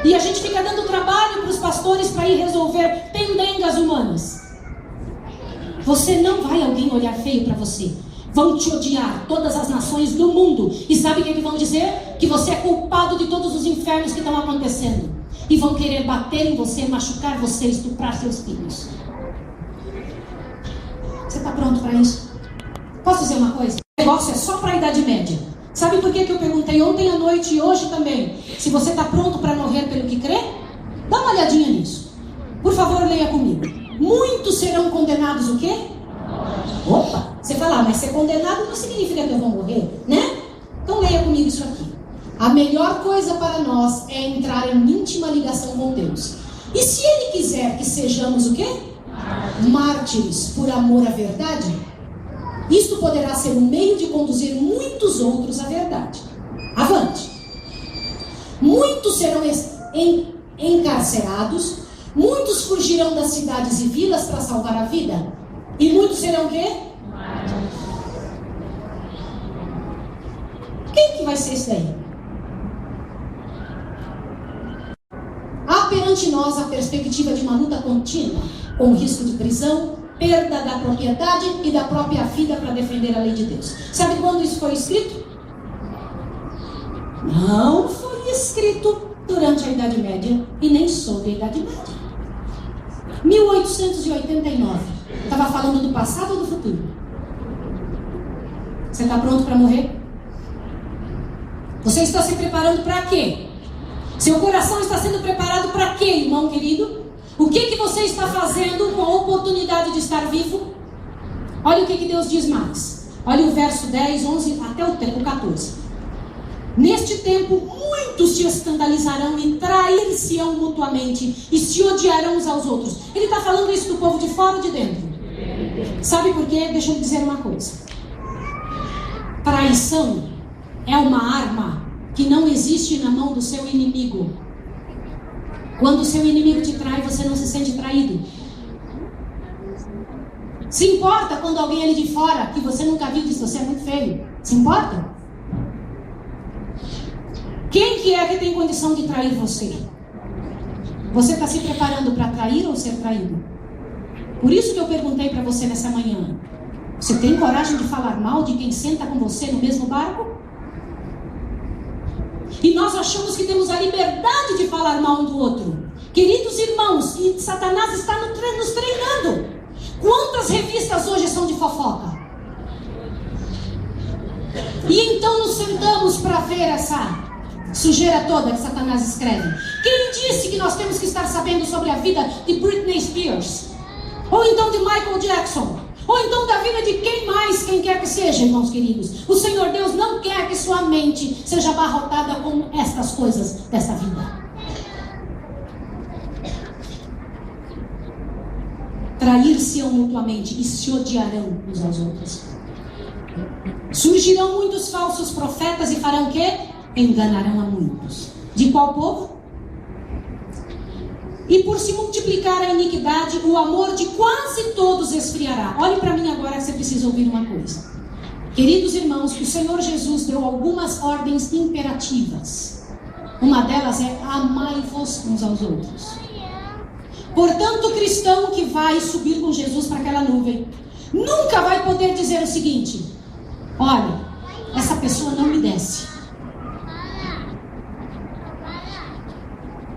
E a gente fica dando trabalho para os pastores para ir resolver pendengas humanas. Você não vai alguém olhar feio para você. Vão te odiar, todas as nações do mundo. E sabe o que vão dizer? Que você é culpado de todos os infernos que estão acontecendo. E vão querer bater em você, machucar você, estuprar seus filhos. Você está pronto para isso? Posso dizer uma coisa? O negócio é só para a Idade Média. Sabe por que eu perguntei ontem à noite e hoje também? Se você está pronto para morrer pelo que crê? Dá uma olhadinha nisso. Por favor, leia comigo. Muitos serão condenados o quê? Opa! Você fala, mas ser condenado não significa que eu vou morrer, né? Então leia comigo isso aqui. A melhor coisa para nós é entrar em íntima ligação com Deus. E se Ele quiser que sejamos o quê? Mártires por amor à verdade, isto poderá ser um meio de conduzir muitos outros à verdade. Avante. Muitos serão encarcerados, muitos fugirão das cidades e vilas para salvar a vida, e muitos serão o quê? Quem que vai ser isso daí? Há perante nós a perspectiva de uma luta contínua, com risco de prisão, perda da propriedade e da própria vida para defender a lei de Deus. Sabe quando isso foi escrito? Não foi escrito durante a Idade Média e nem sobre a Idade Média. 1889. Estava falando do passado ou do futuro? Você está pronto para morrer? Você está se preparando para quê? Seu coração está sendo preparado para quê, irmão querido? O que você está fazendo com a oportunidade de estar vivo? Olha o que Deus diz mais. Olha o verso 10, 11 até o 14. Neste tempo, muitos se escandalizarão e trair-se-ão mutuamente e se odiarão uns aos outros. Ele está falando isso do povo de fora ou de dentro? Sabe por quê? Deixa eu dizer uma coisa. Traição é uma arma que não existe na mão do seu inimigo. Quando o seu inimigo te trai, você não se sente traído. Se importa quando alguém ali de fora, que você nunca viu, diz você é muito feio? Se importa? Quem que é que tem condição de trair você? Você está se preparando para trair ou ser traído? Por isso que eu perguntei para você nessa manhã. Você tem coragem de falar mal de quem senta com você no mesmo barco? E nós achamos que temos a liberdade de falar mal um do outro. Queridos irmãos, e Satanás está nos treinando. Quantas revistas hoje são de fofoca? E então nos sentamos para ver essa sujeira toda que Satanás escreve. Quem disse que nós temos que estar sabendo sobre a vida de Britney Spears? Ou então de Michael Jackson? Ou então da vida de quem quer que seja, irmãos queridos. O Senhor Deus não quer que sua mente seja abarrotada com estas coisas desta vida. Trair-se-ão mutuamente e se odiarão uns aos outros. Surgirão muitos falsos profetas e farão o quê? Enganarão a muitos. De qual povo? E por se multiplicar a iniquidade, o amor de quase todos esfriará. Olhe para mim agora que você precisa ouvir uma coisa. Queridos irmãos, o Senhor Jesus deu algumas ordens imperativas. Uma delas é amai-vos uns aos outros. Portanto, o cristão que vai subir com Jesus para aquela nuvem, nunca vai poder dizer o seguinte: olha, essa pessoa não me desce.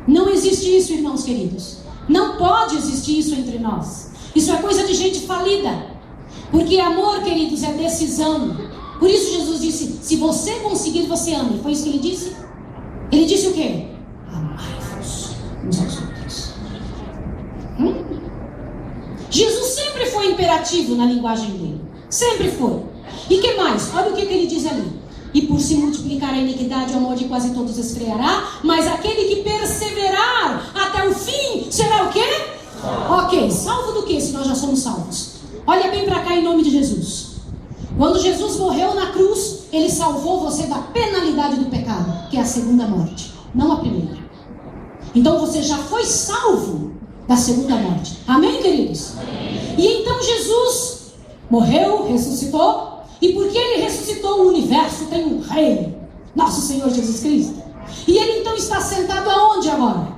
Não existe isso, irmãos queridos. Não pode existir isso entre nós. Isso é coisa de gente falida. Porque amor, queridos, é decisão. Por isso Jesus disse, se você conseguir, você ame. Foi isso que ele disse? Ele disse o quê? Amai-vos uns aos outros. Jesus sempre foi imperativo na linguagem dele. Sempre foi. E que mais? Olha o que ele diz ali. E por se multiplicar a iniquidade, o amor de quase todos esfriará, mas aquele que perseverar até o fim será o quê? Ok, salvo do que se nós já somos salvos? Olha bem para cá em nome de Jesus. Quando Jesus morreu na cruz, ele salvou você da penalidade do pecado, que é a segunda morte, não a primeira. Então você já foi salvo da segunda morte. Amém, queridos? Amém. E então Jesus morreu, ressuscitou. E porque ele ressuscitou, o universo tem um rei, nosso Senhor Jesus Cristo. E ele então está sentado aonde agora?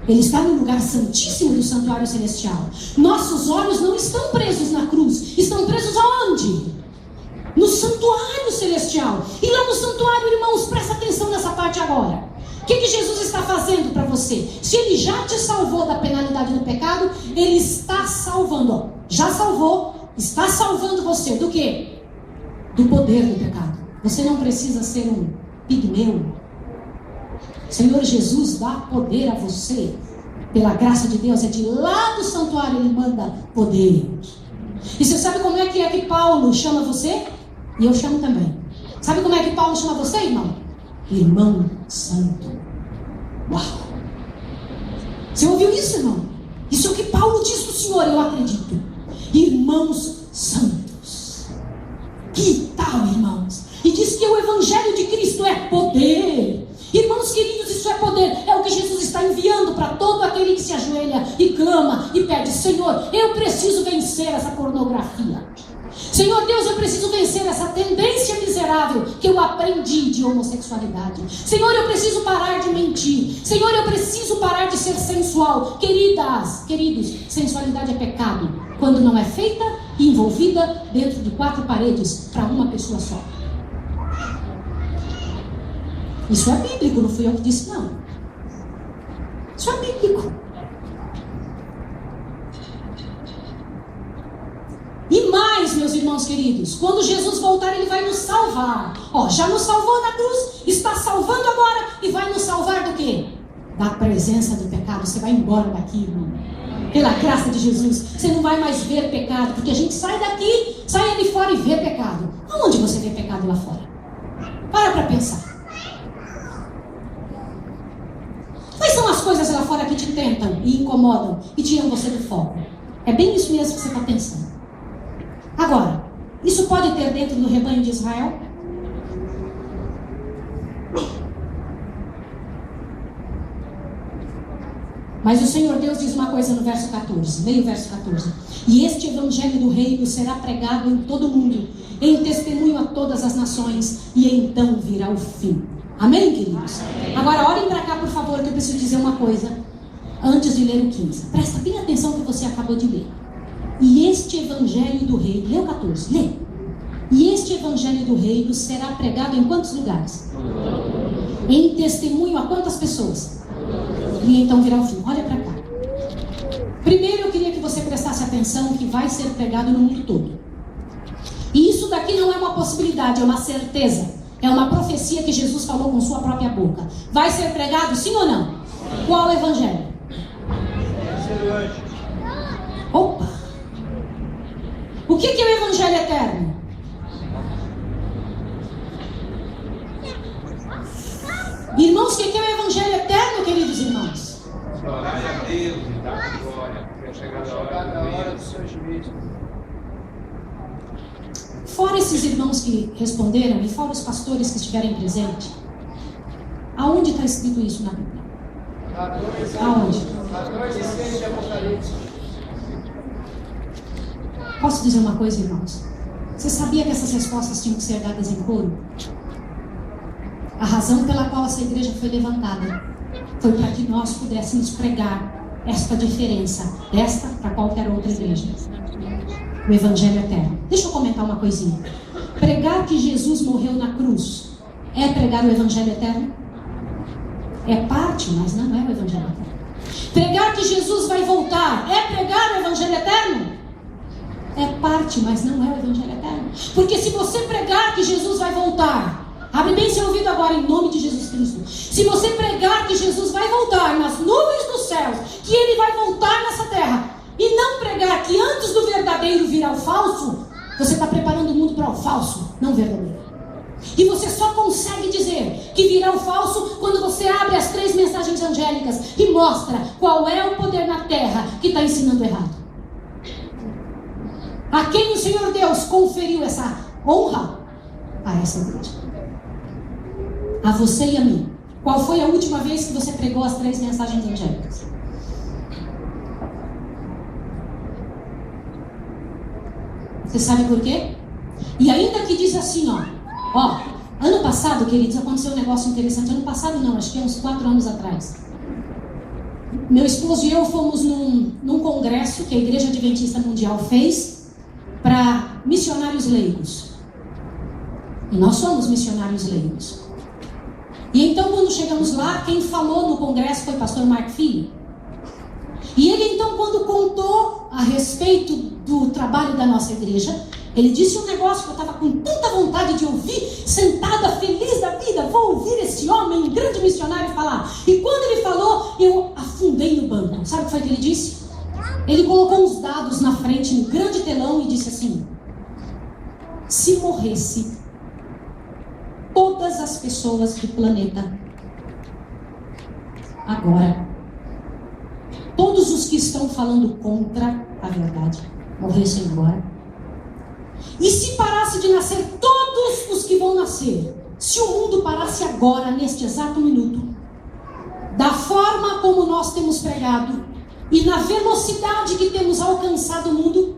Ele está no lugar santíssimo do santuário celestial. Nossos olhos não estão presos na cruz. Estão presos aonde? No santuário celestial. E lá no santuário, irmãos, presta atenção nessa parte agora. O que Jesus está fazendo para você? Se ele já te salvou da penalidade do pecado, ele está salvando. Ó, já salvou, está salvando você do quê? Do poder do pecado. Você não precisa ser um pigmeu. Senhor Jesus dá poder a você. Pela graça de Deus, é de lá do santuário ele manda poder. E você sabe como é que Paulo chama você? E eu chamo também. Sabe como é que Paulo chama você, irmão? Irmão santo. Uau! Você ouviu isso, irmão? Isso é o que Paulo diz do Senhor, eu acredito. Irmãos santos. Que tal, irmãos? E diz que o evangelho de Cristo é poder. Irmãos queridos, isso é poder. É o que Jesus está enviando para todo aquele que se ajoelha e clama e pede: Senhor, eu preciso vencer essa pornografia. Senhor Deus, eu preciso vencer essa tendência miserável que eu aprendi de homossexualidade. Senhor, eu preciso parar de mentir. Senhor, eu preciso parar de ser sensual. Queridos, sensualidade é pecado quando não é feita e envolvida dentro de 4 paredes para uma pessoa só. Isso é bíblico, não fui eu que disse, não. Isso é bíblico. E mais, meus irmãos queridos, quando Jesus voltar, ele vai nos salvar. Ó, já nos salvou na cruz, está salvando agora e vai nos salvar do quê? Da presença do pecado. Você vai embora daqui, irmão. Pela graça de Jesus, você não vai mais ver pecado, porque a gente sai daqui, sai ali fora e vê pecado. Aonde você vê pecado lá fora? Para pensar. Quais são as coisas lá fora que te tentam e incomodam e tiram você do foco? É bem isso mesmo que você está pensando. Agora, isso pode ter dentro do rebanho de Israel? Mas o Senhor Deus diz uma coisa no verso 14, leia o verso 14. E este evangelho do reino será pregado em todo o mundo, em testemunho a todas as nações, e então virá o fim. Amém, queridos? Agora olhem para cá, por favor, que eu preciso dizer uma coisa antes de ler o 15. Presta bem atenção no que você acabou de ler. E este evangelho do reino, lê o 14, lê. E este evangelho do reino será pregado em quantos lugares? Em testemunho a quantas pessoas? E então virá o fim. Olha para cá. Primeiro eu queria que você prestasse atenção que vai ser pregado no mundo todo. E isso daqui não é uma possibilidade, é uma certeza. É uma profecia que Jesus falou com sua própria boca. Vai ser pregado, sim ou não? Qual evangelho? Opa! O que é o evangelho eterno? Irmãos, o que é o evangelho eterno, queridos irmãos? Glória a Deus e dar glória, porque é chegada a hora do seu juízo. Fora esses irmãos que responderam e fora os pastores que estiverem presentes, aonde está escrito isso na Bíblia? Aonde? Posso dizer uma coisa, irmãos? Você sabia que essas respostas tinham que ser dadas em coro? A razão pela qual essa igreja foi levantada foi para que nós pudéssemos pregar esta diferença desta para qualquer outra igreja. O evangelho eterno. Deixa eu comentar uma coisinha. Pregar que Jesus morreu na cruz é pregar o evangelho eterno? É parte, mas não é o evangelho eterno. Pregar que Jesus vai voltar é pregar o evangelho eterno? É parte, mas não é o evangelho eterno. Porque se você pregar que Jesus vai voltar, abre bem seu ouvido agora em nome de Jesus Cristo. Se você pregar que Jesus vai voltar nas nuvens dos céus, que ele vai voltar nessa terra, e não pregar que antes do verdadeiro virá o falso, você está preparando o mundo para o falso, não o verdadeiro. E você só consegue dizer que virá o falso quando você abre as 3 mensagens angélicas e mostra qual é o poder na terra que está ensinando errado. A quem o Senhor Deus conferiu essa honra? A essa igreja. A você e a mim. Qual foi a última vez que você pregou as 3 mensagens angélicas? Você sabe por quê? E ainda que diz assim, ó, ano passado, queridos, aconteceu um negócio interessante. Ano passado não, acho que uns 4 anos atrás. Meu esposo e eu fomos num congresso que a Igreja Adventista Mundial fez para missionários leigos. E nós somos missionários leigos. E então, quando chegamos lá, quem falou no congresso foi o pastor Mark Filho. E ele então, quando contou a respeito do trabalho da nossa igreja, ele disse um negócio que eu estava com tanta vontade de ouvir, sentada, feliz da vida, vou ouvir esse homem, um grande missionário, falar. E quando ele falou, eu afundei no banco. Sabe o que foi que ele disse? Ele colocou uns dados na frente, no grande telão, e disse assim: se morresse todas as pessoas do planeta agora, todos os que estão falando contra a verdade morressem agora, e se parasse de nascer todos os que vão nascer, se o mundo parasse agora, neste exato minuto, da forma como nós temos pregado e na velocidade que temos alcançado o mundo,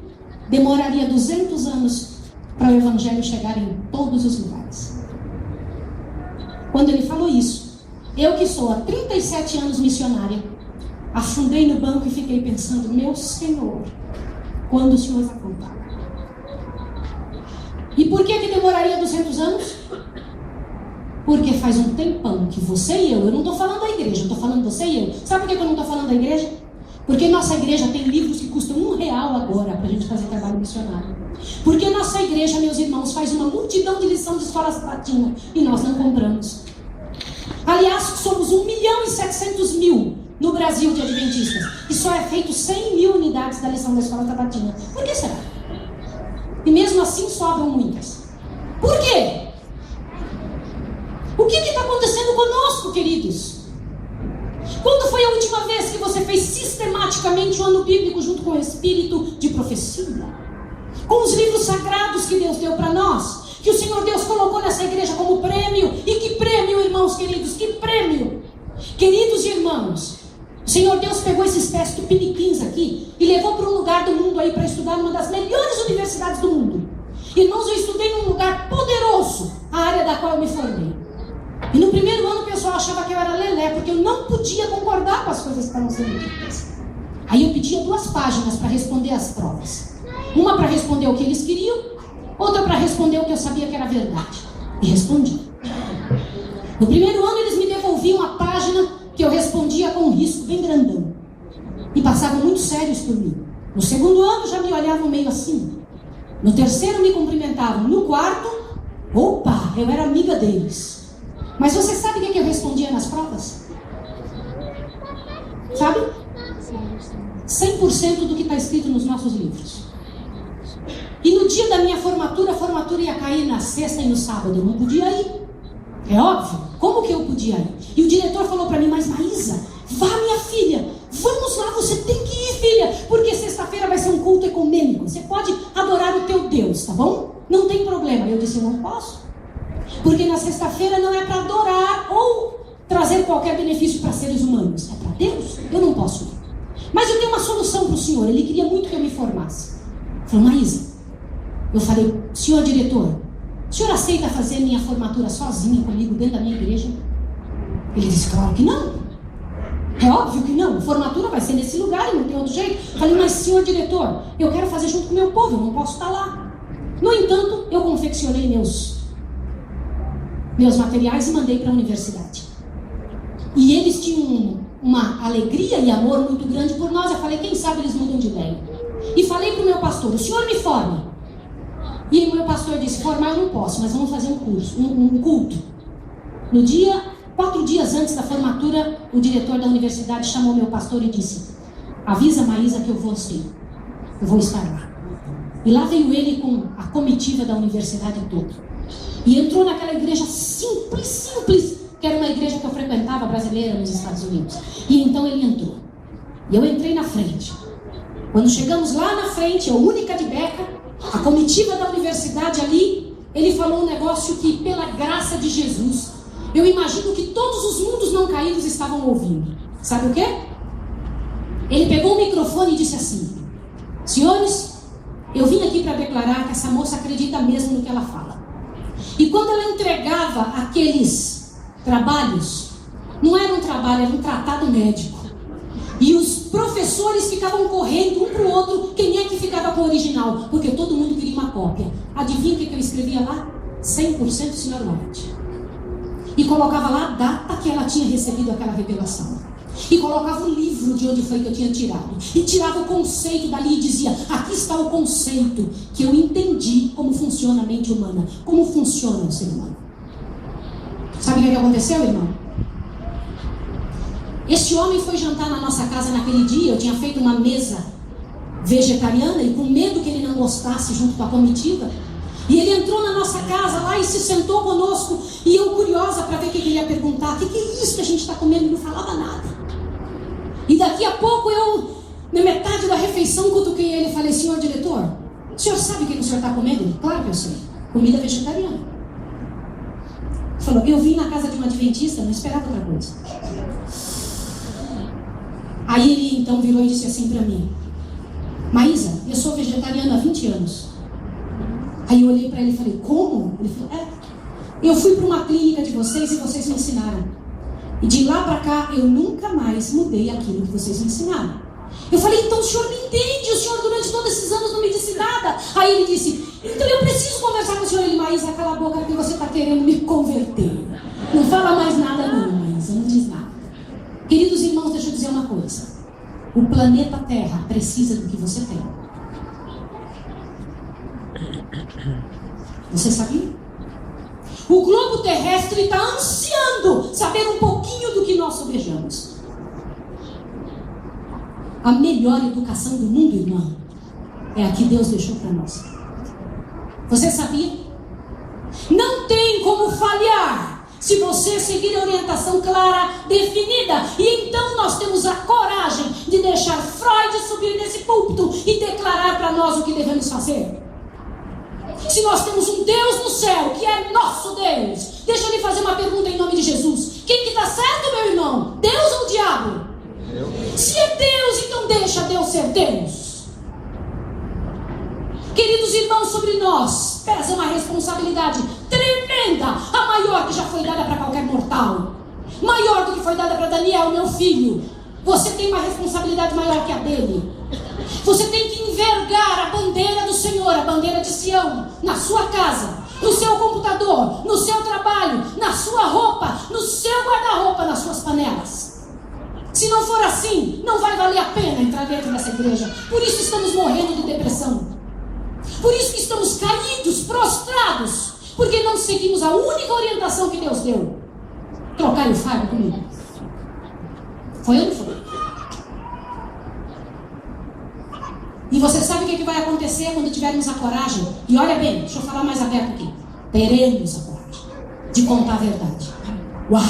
demoraria 200 anos para o evangelho chegar em todos os lugares. Quando ele falou isso, eu que sou há 37 anos missionária, afundei no banco e fiquei pensando: meu Senhor, quando o Senhor vai contar? E por que demoraria 200 anos? Porque faz um tempão que você e eu não estou falando da igreja, eu estou falando você e eu. Sabe por que eu não estou falando da igreja? Porque nossa igreja tem livros que custam R$1 agora para a gente fazer trabalho missionário. Porque nossa igreja, meus irmãos, faz uma multidão de lição de escola sabatina e nós não compramos. Aliás, somos 1.700.000 no Brasil de adventistas e só é feito 100.000 unidades da lição da escola sabatina. Por que será? E mesmo assim sobram muitas. Por quê? O que está acontecendo conosco, queridos? Quando foi a última vez que você fez sistematicamente o ano bíblico junto com o espírito de profecia? Com os livros sagrados que Deus deu para nós? Que o Senhor Deus colocou nessa igreja como prêmio? E que prêmio, irmãos queridos? Que prêmio! Queridos irmãos, o Senhor Deus pegou esses pés tupiniquins aqui e levou para um lugar do mundo aí para estudar numa das melhores universidades do mundo. Irmãos, eu estudei num lugar poderoso, a área da qual eu me formei. E no primeiro ano o pessoal achava que eu era lelé, porque eu não podia concordar com as coisas que estavam sendo ditas. Aí eu pedia 2 páginas para responder as provas. Uma para responder o que eles queriam, outra para responder o que eu sabia que era verdade. E respondi. No primeiro ano eles me devolviam a página que eu respondia com um risco bem grandão. E passavam muito sérios por mim. No segundo ano já me olhavam meio assim. No terceiro me cumprimentavam. No quarto, opa, eu era amiga deles. Mas você sabe o que eu respondia nas provas? Sabe? 100% do que está escrito nos nossos livros. E no dia da minha formatura, a formatura ia cair na sexta e no sábado. Eu não podia ir. É óbvio. Como que eu podia ir? E o diretor falou para mim: mas Maísa, vá, minha filha. Vamos lá, você tem que ir, filha. Porque sexta-feira vai ser um culto ecumênico. Você pode adorar o teu Deus, tá bom? Não tem problema. Eu disse: eu não posso. Porque na sexta-feira não é para adorar ou trazer qualquer benefício para seres humanos. É para Deus. Eu não posso ir. Mas eu tenho uma solução para o senhor. Ele queria muito que eu me formasse. Ele falou: Maísa, eu falei: senhor diretor, o senhor aceita fazer minha formatura sozinha comigo dentro da minha igreja? Ele disse: claro que não. É óbvio que não. A formatura vai ser nesse lugar e não tem outro jeito. Eu falei: mas senhor diretor, eu quero fazer junto com o meu povo, eu não posso estar lá. No entanto, eu confeccionei meus materiais e mandei para a universidade. E eles tinham uma alegria e amor muito grande por nós. Eu falei: quem sabe eles mudam de ideia. E falei para o meu pastor: o senhor me forme. E o meu pastor disse: formar eu não posso, mas vamos fazer um curso, um culto. No dia, 4 dias antes da formatura, o diretor da universidade chamou meu pastor e disse: avisa a Maísa que eu vou sim, eu vou estar lá. E lá veio ele com a comitiva da universidade toda. E entrou naquela igreja simples, que era uma igreja que eu frequentava, brasileira, nos Estados Unidos. E então ele entrou. E eu entrei na frente. Quando chegamos lá na frente, eu única de beca, a comitiva da universidade ali, ele falou um negócio que, pela graça de Jesus, eu imagino que todos os mundos não caídos estavam ouvindo. Sabe o quê? Ele pegou o microfone e disse assim: senhores, eu vim aqui para declarar que essa moça acredita mesmo no que ela fala. E quando ela entregava aqueles trabalhos, não era um trabalho, era um tratado médico. E os professores ficavam correndo um para o outro, quem é que ficava com o original? Porque todo mundo queria uma cópia. Adivinha o que eu escrevia lá? 100% Sr. White. E colocava lá a data que ela tinha recebido aquela revelação. E colocava o livro de onde foi que eu tinha tirado. E tirava o conceito dali e dizia: aqui está o conceito que eu entendi como funciona a mente humana. Como funciona o ser humano. Sabe o que aconteceu, irmão? Este homem foi jantar na nossa casa naquele dia. Eu tinha feito uma mesa vegetariana e com medo que ele não gostasse junto com a comitiva. E ele entrou na nossa casa lá e se sentou conosco. E eu curiosa para ver o que ele ia perguntar. O que é isso que a gente está comendo? Ele não falava nada. E daqui a pouco eu, na metade da refeição, cutuquei ele e falei: senhor diretor, o senhor sabe o que o senhor está comendo? Ele: claro que eu sei. Comida vegetariana. Ele falou: eu vim na casa de uma adventista, não esperava outra coisa. Aí ele então virou e disse assim para mim: Maísa, eu sou vegetariana há 20 anos. Aí eu olhei para ele e falei: como? Ele falou: eu fui para uma clínica de vocês e vocês me ensinaram. E de lá para cá eu nunca mais mudei aquilo que vocês me ensinaram. Eu falei: então o senhor me entende, o senhor durante todos esses anos não me disse nada. Aí ele disse: então eu preciso conversar com o senhor. Ele: Maísa, cala a boca porque você está querendo me converter. Não fala mais nada não, Maísa, não diz nada. Queridos irmãos, deixa eu dizer uma coisa. O planeta Terra precisa do que você tem. Você sabia? O globo terrestre está ansiando saber um pouquinho do que nós sobejamos. A melhor educação do mundo, irmão, é a que Deus deixou para nós. Você sabia? Não tem como falhar se você seguir a orientação clara, definida. E então nós temos a coragem de deixar Freud subir nesse púlpito e declarar para nós o que devemos fazer. Se nós temos um Deus no céu, que é nosso Deus, deixa eu lhe fazer uma pergunta em nome de Jesus. Quem que está certo, meu irmão? Deus ou o diabo? Deus. Se é Deus, então deixa Deus ser Deus. Queridos irmãos, sobre nós pesa uma responsabilidade tremenda, a maior que já foi dada para qualquer mortal, maior do que foi dada para Daniel, meu filho. Você tem uma responsabilidade maior que a dele. Você tem que envergar a bandeira do Senhor, a bandeira de Sião, na sua casa, no seu computador, no seu trabalho, na sua roupa, no seu guarda-roupa, nas suas panelas. Se não for assim, não vai valer a pena entrar dentro dessa igreja. Por isso estamos morrendo de depressão. Por isso que estamos caídos, prostrados, porque não seguimos a única orientação que Deus deu. Trocar o fardo comigo. Foi ou não foi? E você sabe o que vai acontecer quando tivermos a coragem? E olha bem, deixa eu falar mais aberto aqui. Teremos a coragem de contar a verdade. Uau!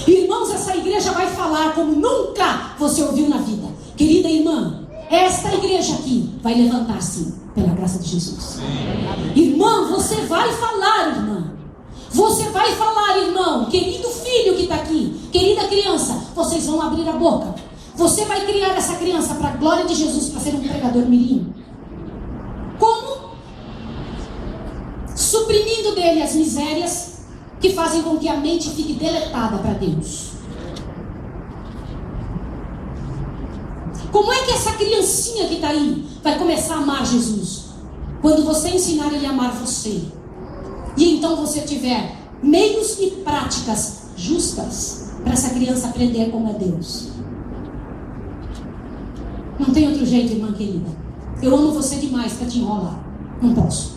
Irmãos, essa igreja vai falar como nunca você ouviu na vida. Querida irmã, esta igreja aqui vai levantar sim, pela graça de Jesus. Irmã, você vai falar, irmã. Você vai falar, irmão. Querido filho que está aqui, querida criança, vocês vão abrir a boca. Você vai criar essa criança para a glória de Jesus, para ser um pregador mirim. Como? Suprimindo dele as misérias que fazem com que a mente fique deletada para Deus. Como é que essa criancinha que está aí vai começar a amar Jesus? Quando você ensinar ele a amar você. E então você tiver meios e práticas justas para essa criança aprender como é Deus. Não tem outro jeito, irmã querida. Eu amo você demais para te enrolar. Não posso.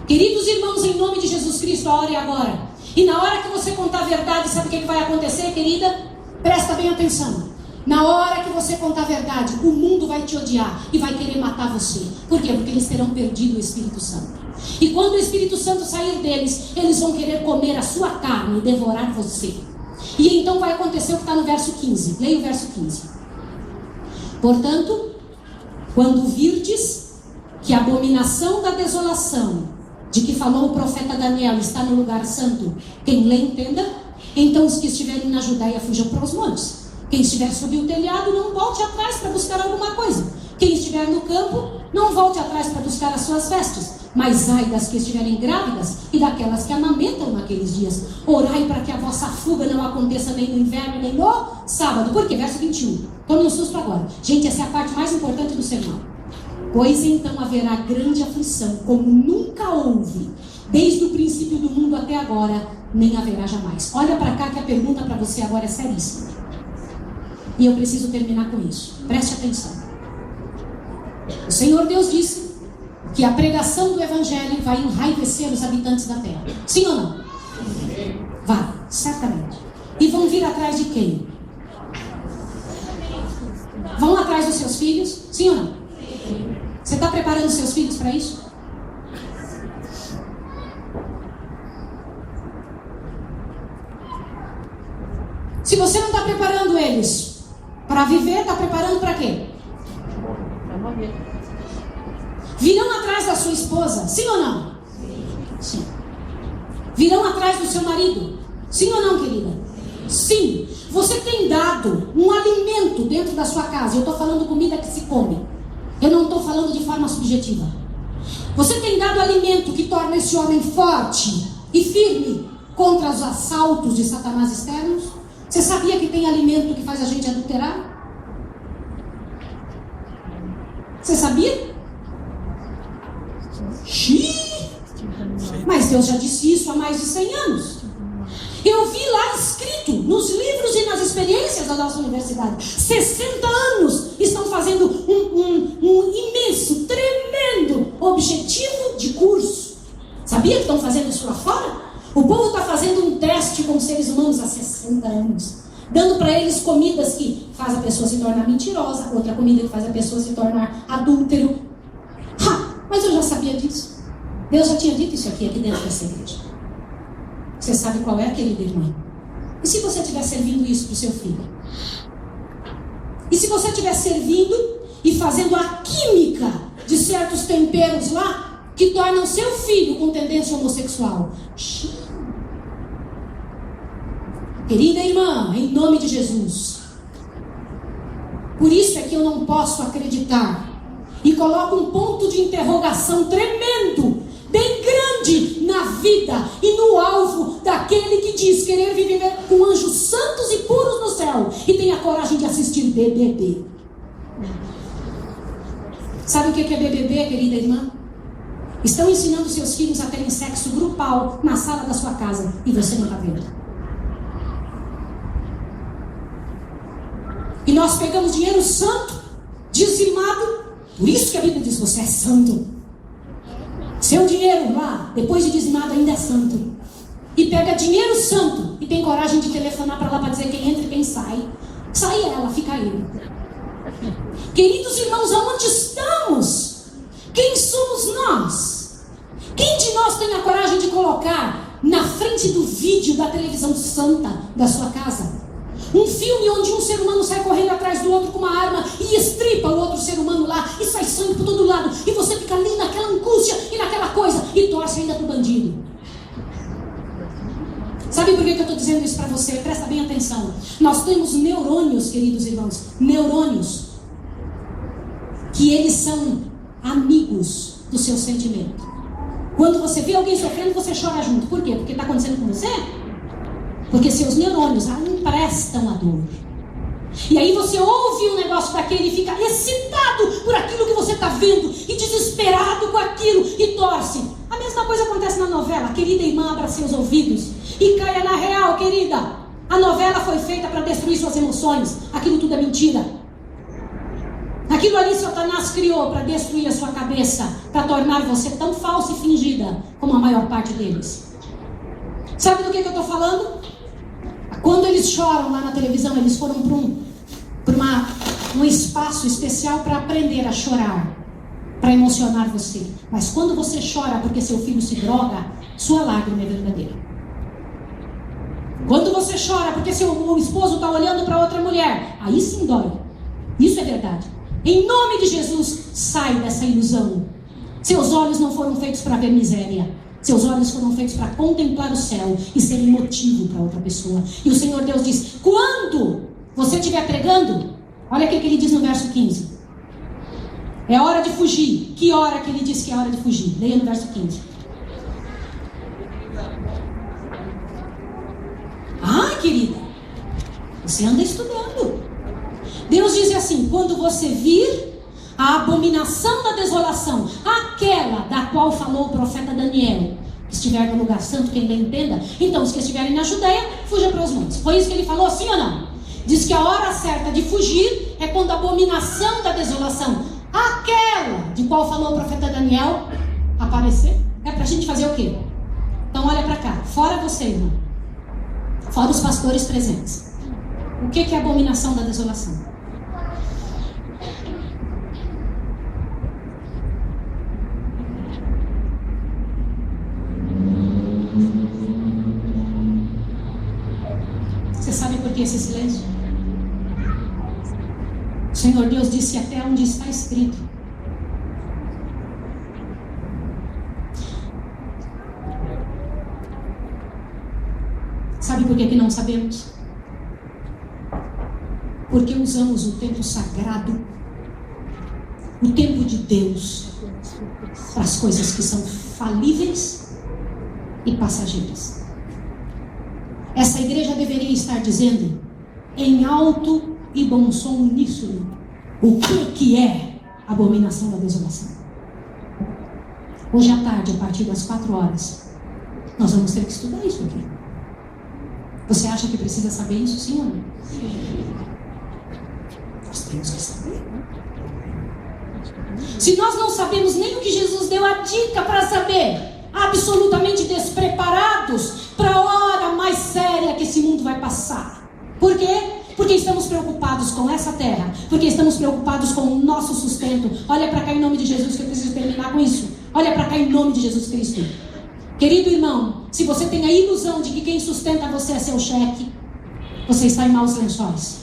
Queridos irmãos, em nome de Jesus Cristo, a hora é agora. E na hora que você contar a verdade, sabe o que vai acontecer, querida? Presta bem atenção. Na hora que você contar a verdade, o mundo vai te odiar e vai querer matar você. Por quê? Porque eles terão perdido o Espírito Santo. E quando o Espírito Santo sair deles, eles vão querer comer a sua carne e devorar você. E então vai acontecer o que está no verso 15. Leia o verso 15. Portanto, quando virdes que a abominação da desolação de que falou o profeta Daniel está no lugar santo. Quem lê, entenda. Então os que estiverem na Judéia fujam para os montes. Quem estiver sob o telhado, não volte atrás para buscar alguma coisa. Quem estiver no campo, não volte atrás para buscar as suas vestes. Mas ai das que estiverem grávidas e daquelas que amamentam naqueles dias. Orai para que a vossa fuga não aconteça nem no inverno, nem no sábado. Por quê? Verso 21. Tome um susto agora. Gente, essa é a parte mais importante do sermão. Pois então haverá grande aflição, como nunca houve, desde o princípio do mundo até agora, nem haverá jamais. Olha para cá que a pergunta para você agora é seríssima. E eu preciso terminar com isso. Preste atenção. O Senhor Deus disse que a pregação do Evangelho vai enraivecer os habitantes da terra. Sim ou não? Vai, certamente. E vão vir atrás de quem? Vão atrás dos seus filhos? Sim ou não? Você está preparando seus filhos para isso? Se você não está preparando eles para viver, está preparando para quê? Para morrer. Virão atrás da sua esposa, sim ou não? Sim. Virão atrás do seu marido, sim ou não, querida? Sim. Você tem dado um alimento dentro da sua casa. Eu estou falando comida que se come. Eu não estou falando de forma subjetiva. Você tem dado alimento que torna esse homem forte e firme contra os assaltos de Satanás externos? Você sabia que tem alimento que faz a gente adulterar? Você sabia? Xiii! Mas Deus já disse isso há mais de 100 anos. Eu vi lá escrito nos livros e nas experiências da nossa universidade. 60 anos estão fazendo um imenso, tremendo objetivo de curso. Sabia que estão fazendo isso lá fora? O povo está fazendo um teste com seres humanos há 60 anos. Dando para eles comidas que faz a pessoa se tornar mentirosa. Outra comida que faz a pessoa se tornar adúltero. Mas eu já sabia disso. Deus já tinha dito isso aqui dentro dessa igreja. Você sabe qual é, querida irmã? E se você estiver servindo isso para o seu filho? E se você estiver servindo e fazendo a química de certos temperos lá que tornam seu filho com tendência homossexual? Querida irmã, em nome de Jesus. Por isso é que eu não posso acreditar. E coloco um ponto de interrogação tremendo, bem grande na vida e no alvo daquele que diz querer viver com anjos santos e puros no céu e tem a coragem de assistir BBB. Sabe o que é BBB, querida irmã? Estão ensinando seus filhos a terem sexo grupal na sala da sua casa e você não está vendo. E nós pegamos dinheiro santo, dizimado. Por isso que a Bíblia diz, você é santo. Seu dinheiro lá, depois de dizimado, ainda é santo. E pega dinheiro santo e tem coragem de telefonar para lá para dizer quem entra e quem sai. Sai ela, fica ele. Queridos irmãos, aonde estamos? Quem somos nós? Quem de nós tem a coragem de colocar na frente do vídeo da televisão santa da sua casa um filme onde um ser humano sai correndo atrás do outro com uma arma e estripa o outro ser humano lá e sai sangue por todo lado e você fica ali naquela angústia e naquela coisa e torce ainda pro bandido? Sabe por que eu estou dizendo isso para você? Presta bem atenção. Nós temos neurônios, queridos irmãos, neurônios que eles são amigos do seu sentimento. Quando você vê alguém sofrendo, você chora junto. Por quê? Porque está acontecendo com você? Porque seus neurônios emprestam a dor. E aí você ouve um negócio daquele e fica excitado por aquilo que você está vendo e desesperado com aquilo e torce. A mesma coisa acontece na novela. Querida irmã, abra seus ouvidos e caia na real, querida. A novela foi feita para destruir suas emoções. Aquilo tudo é mentira. Aquilo ali Satanás criou para destruir a sua cabeça, para tornar você tão falsa e fingida como a maior parte deles. Sabe do que eu estou falando? Quando eles choram lá na televisão, eles foram para um espaço especial para aprender a chorar, para emocionar você. Mas quando você chora porque seu filho se droga, sua lágrima é verdadeira. Quando você chora porque seu esposo está olhando para outra mulher, aí sim dói. Isso é verdade. Em nome de Jesus, sai dessa ilusão. Seus olhos não foram feitos para ver miséria. Seus olhos foram feitos para contemplar o céu e serem motivo para outra pessoa. E o Senhor Deus diz: quando você estiver pregando, olha o que ele diz no verso 15. É hora de fugir. Que hora que ele diz que é hora de fugir? Leia no verso 15. Ah, querida, você anda estudando. Deus diz assim: quando você vir a abominação da desolação, aquela da qual falou o profeta Daniel, que estiver no lugar santo, quem bem entenda, então os que estiverem na Judeia, fuja para os montes. Foi isso que ele falou, sim ou não? Diz que a hora certa de fugir é quando a abominação da desolação, aquela de qual falou o profeta Daniel, aparecer. É para a gente fazer o quê? Então olha para cá, fora você, irmão, fora os pastores presentes. O que é a abominação da desolação? Você sabe por que esse silêncio? O Senhor Deus disse até onde está escrito. Sabe por que não sabemos? Porque usamos o tempo sagrado, o tempo de Deus, para as coisas que são falíveis e passageiras. Essa igreja deveria estar dizendo, em alto e bom som uníssono, o que é a abominação da desolação. Hoje à tarde, a partir das 4 horas, nós vamos ter que estudar isso aqui. Você acha que precisa saber isso, sim ou não? Nós temos que saber. Se nós não sabemos nem o que Jesus deu a dica para saber, absolutamente despreparados para a hora mais séria que esse mundo vai passar. Por quê? Porque estamos preocupados com essa terra, porque estamos preocupados com o nosso sustento. Olha para cá em nome de Jesus, que eu preciso terminar com isso. Olha para cá em nome de Jesus Cristo. Querido irmão, se você tem a ilusão de que quem sustenta você é seu chefe, você está em maus lençóis,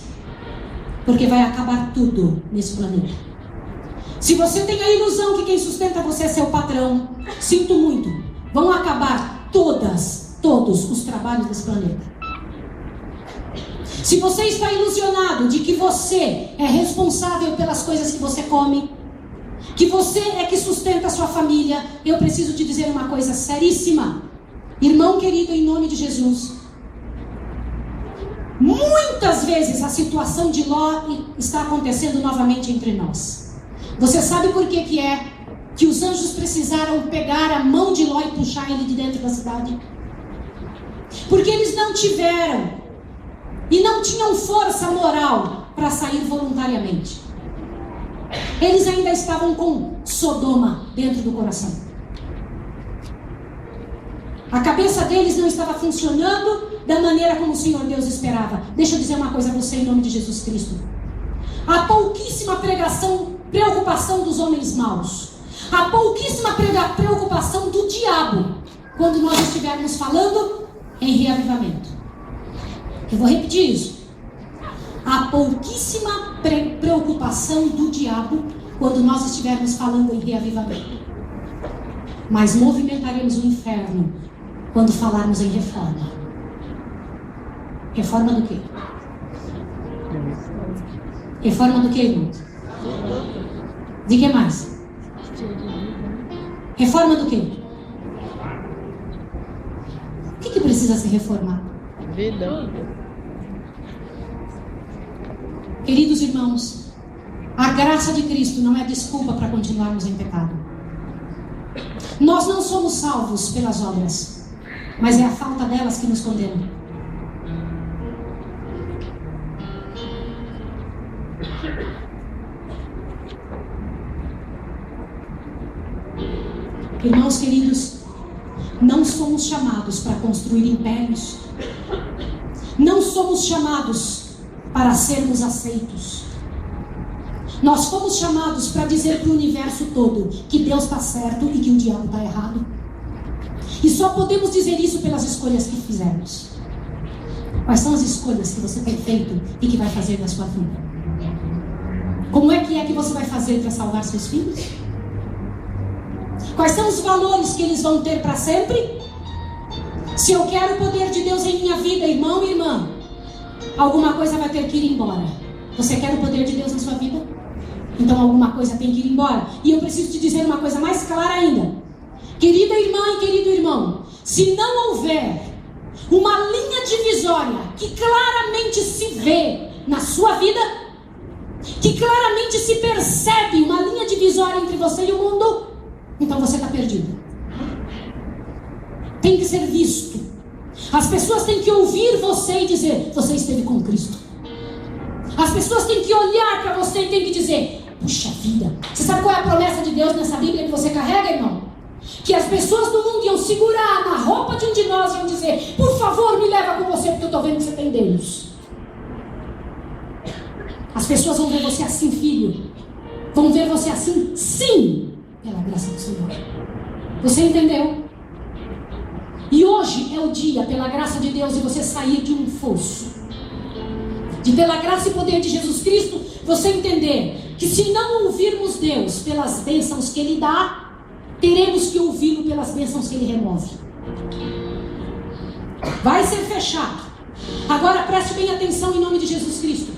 porque vai acabar tudo nesse planeta. Se você tem a ilusão que quem sustenta você é seu patrão, sinto muito, vão acabar todos os trabalhos desse planeta. Se você está ilusionado de que você é responsável pelas coisas que você come, que você é que sustenta a sua família, eu preciso te dizer uma coisa seríssima. Irmão querido, em nome de Jesus, muitas vezes a situação de Ló está acontecendo novamente entre nós. Você sabe por que é que os anjos precisaram pegar a mão de Ló e puxar ele de dentro da cidade? Porque eles não tiveram e não tinham força moral para sair voluntariamente. Eles ainda estavam com Sodoma dentro do coração. A cabeça deles não estava funcionando da maneira como o Senhor Deus esperava. Deixa eu dizer uma coisa a você em nome de Jesus Cristo. Há pouquíssima preocupação dos homens maus. Há pouquíssima preocupação do diabo quando nós estivermos falando em reavivamento. Eu vou repetir isso. Há pouquíssima preocupação do diabo quando nós estivermos falando em reavivamento. Mas movimentaremos o inferno quando falarmos em reforma. Reforma do quê? Reforma do quê, irmão? De que mais? Reforma do quê? O que precisa ser reformado? Vida. Queridos irmãos, a graça de Cristo não é desculpa para continuarmos em pecado. Nós não somos salvos pelas obras, mas é a falta delas que nos condena. Irmãos queridos, não somos chamados para construir impérios. Não somos chamados para sermos aceitos. Nós fomos chamados para dizer para o universo todo que Deus está certo e que o diabo está errado. E só podemos dizer isso pelas escolhas que fizemos. Quais são as escolhas que você tem feito e que vai fazer na sua vida? Como é que você vai fazer para salvar seus filhos? Quais são os valores que eles vão ter para sempre? Se eu quero o poder de Deus em minha vida, irmão e irmã, alguma coisa vai ter que ir embora. Você quer o poder de Deus na sua vida? Então alguma coisa tem que ir embora. E eu preciso te dizer uma coisa mais clara ainda. Querida irmã e querido irmão, se não houver uma linha divisória que claramente se vê na sua vida, que claramente se percebe uma linha divisória entre você e o mundo, então você está perdido. Tem que ser visto. As pessoas têm que ouvir você e dizer: você esteve com Cristo. As pessoas têm que olhar para você e têm que dizer: puxa vida. Você sabe qual é a promessa de Deus nessa Bíblia que você carrega, irmão? Que as pessoas do mundo iam segurar na roupa de um de nós e iam dizer: por favor, me leva com você, porque eu estou vendo que você tem Deus. As pessoas vão ver você assim, filho. Vão ver você assim, sim, pela graça do Senhor. Você entendeu? E hoje é o dia, pela graça de Deus, de você sair de um fosso. De pela graça e poder de Jesus Cristo, você entender que se não ouvirmos Deus pelas bênçãos que Ele dá, teremos que ouvi-lo pelas bênçãos que Ele remove. Vai ser fechado. Agora preste bem atenção em nome de Jesus Cristo.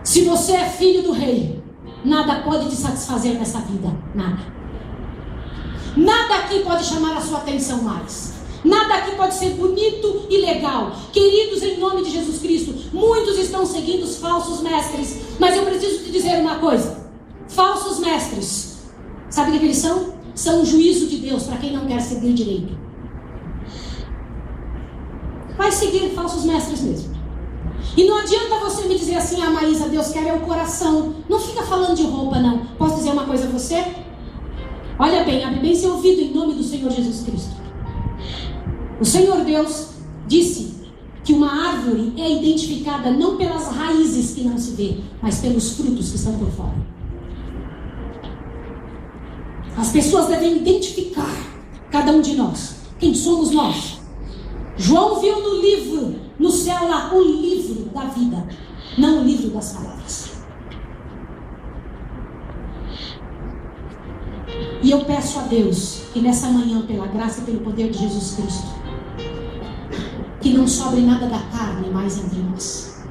Se você é filho do Rei, nada pode te satisfazer nessa vida. Nada. Nada aqui pode chamar a sua atenção mais. Nada aqui pode ser bonito e legal. Queridos, em nome de Jesus Cristo, muitos estão seguindo os falsos mestres. Mas eu preciso te dizer uma coisa. Falsos mestres, sabe o que eles são? São o juízo de Deus para quem não quer seguir direito. Vai seguir falsos mestres mesmo. E não adianta você me dizer assim: ah, Maísa, Deus quer é o coração. Não fica falando de roupa, não. Posso dizer uma coisa a você? Olha bem, abre bem seu ouvido em nome do Senhor Jesus Cristo. O Senhor Deus disse que uma árvore é identificada não pelas raízes que não se vê, mas pelos frutos que estão por fora. As pessoas devem identificar cada um de nós. Quem somos nós? João viu no livro, no céu lá, o livro da vida, não o livro das palavras. E eu peço a Deus que nessa manhã, pela graça e pelo poder de Jesus Cristo, que não sobre nada da carne mais entre nós.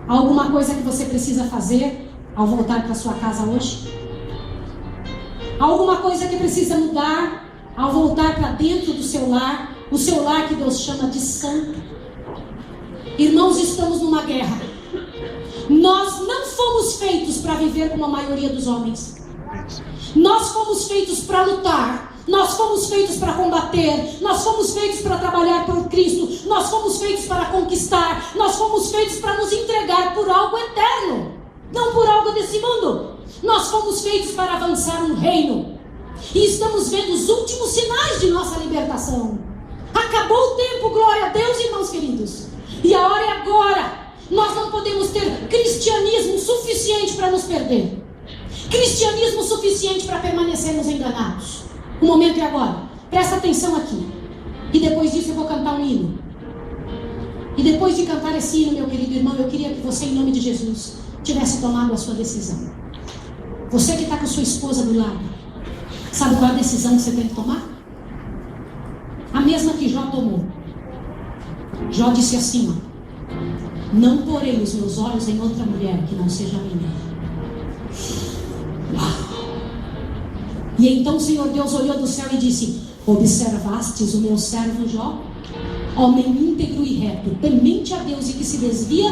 Há alguma coisa que você precisa fazer ao voltar para sua casa hoje? Há alguma coisa que precisa mudar ao voltar para dentro do seu lar? O seu lar que Deus chama de santo. Irmãos, estamos numa guerra. Nós não fomos feitos para viver como a maioria dos homens. Nós fomos feitos para lutar. Nós fomos feitos para combater. Nós fomos feitos para trabalhar por Cristo. Nós fomos feitos para conquistar. Nós fomos feitos para nos entregar por algo eterno, não por algo desse mundo. Nós fomos feitos para avançar um reino. E estamos vendo os últimos sinais de nossa libertação. Acabou o tempo, glória a Deus, irmãos queridos. E a hora é agora. Nós não podemos ter cristianismo suficiente para nos perder. Cristianismo suficiente para permanecermos enganados. O momento é agora. Presta atenção aqui. E depois disso eu vou cantar um hino. E depois de cantar esse hino, meu querido irmão, eu queria que você, em nome de Jesus, tivesse tomado a sua decisão. Você que está com sua esposa do lado, sabe qual é a decisão que você tem que tomar? A mesma que Jó tomou. Jó disse assim, ó: não porei os meus olhos em outra mulher que não seja minha. Uau! E então o Senhor Deus olhou do céu e disse: observastes o meu servo Jó, homem íntegro e reto, temente a Deus e que se desvia?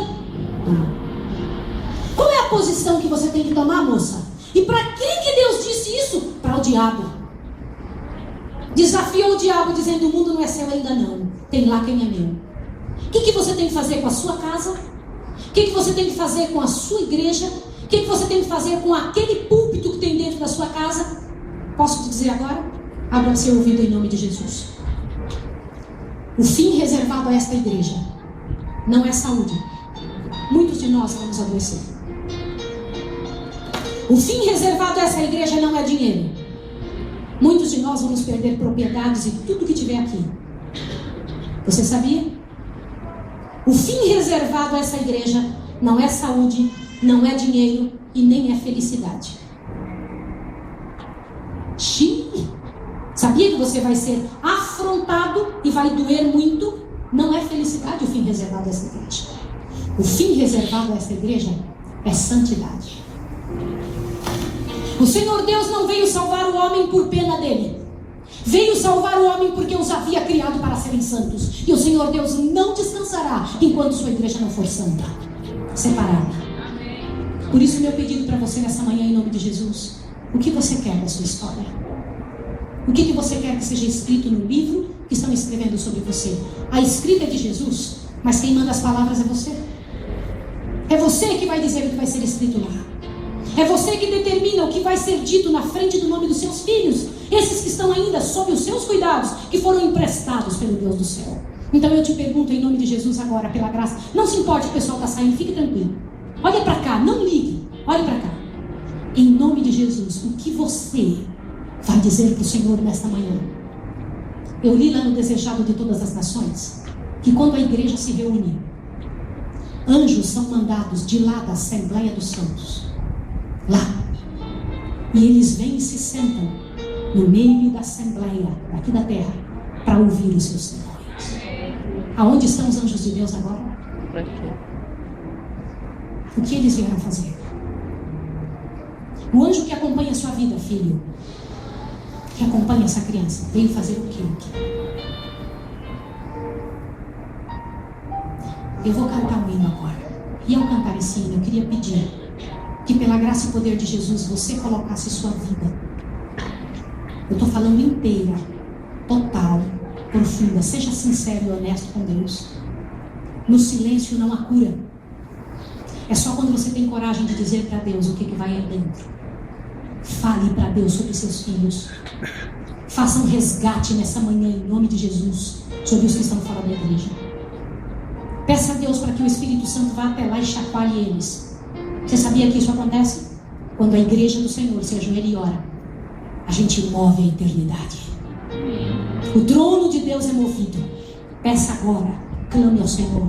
Qual é a posição que você tem que tomar, moça? E para quem que Deus disse isso? Para o diabo. Desafiou o diabo dizendo: o mundo não é seu ainda não, tem lá quem é meu. O que você tem que fazer com a sua casa? O que você tem que fazer com a sua igreja? O que você tem que fazer com aquele púlpito que tem dentro da sua casa? Posso te dizer agora? Abra o seu ouvido em nome de Jesus. O fim reservado a esta igreja não é saúde. Muitos de nós vamos adoecer. O fim reservado a essa igreja não é dinheiro. Muitos de nós vamos perder propriedades e tudo que tiver aqui. Você sabia? O fim reservado a essa igreja não é saúde, não é dinheiro e nem é felicidade. Sim. Sabia que você vai ser afrontado e vai doer muito? Não é felicidade o fim reservado a essa igreja. O fim reservado a essa igreja é santidade. O Senhor Deus não veio salvar o homem por pena dele. Veio salvar o homem porque os havia criado para serem santos. E o Senhor Deus não descansará enquanto sua igreja não for santa, separada. Por isso meu pedido para você nessa manhã, em nome de Jesus: o que você quer da sua história? O que você quer que seja escrito no livro que estão escrevendo sobre você? A escrita é de Jesus, mas quem manda as palavras é você. É você que vai dizer o que vai ser escrito lá. É você que determina o que vai ser dito na frente do nome dos seus filhos, esses que estão ainda sob os seus cuidados, que foram emprestados pelo Deus do céu. Então eu te pergunto em nome de Jesus agora, pela graça, não se importe, o pessoal está saindo, fique tranquilo. Olha para cá, não ligue, olhe para cá. Em nome de Jesus, o que você vai dizer para o Senhor nesta manhã? Eu li lá no Desejado de Todas as Nações que quando a igreja se reúne, anjos são mandados de lá da Assembleia dos Santos, lá, e eles vêm e se sentam no meio da Assembleia aqui da terra para ouvir os seus sermões. Aonde estão os anjos de Deus agora? O que eles vieram fazer? O anjo que acompanha a sua vida, filho, que acompanha essa criança, veio fazer o quê? Eu vou cantar um hino agora. E ao cantar esse hino, eu queria pedir que pela graça e poder de Jesus, você colocasse sua vida. Eu estou falando inteira, total, profunda. Seja sincero e honesto com Deus. No silêncio não há cura. É só quando você tem coragem de dizer para Deus o que vai aí dentro. Fale para Deus sobre seus filhos. Faça um resgate nessa manhã, em nome de Jesus, sobre os que estão fora da igreja. Peça a Deus para que o Espírito Santo vá até lá e chacoalhe eles. Você sabia que isso acontece? Quando a igreja do Senhor se ajoelha e ora, a gente move a eternidade. O trono de Deus é movido. Peça agora, clame ao Senhor.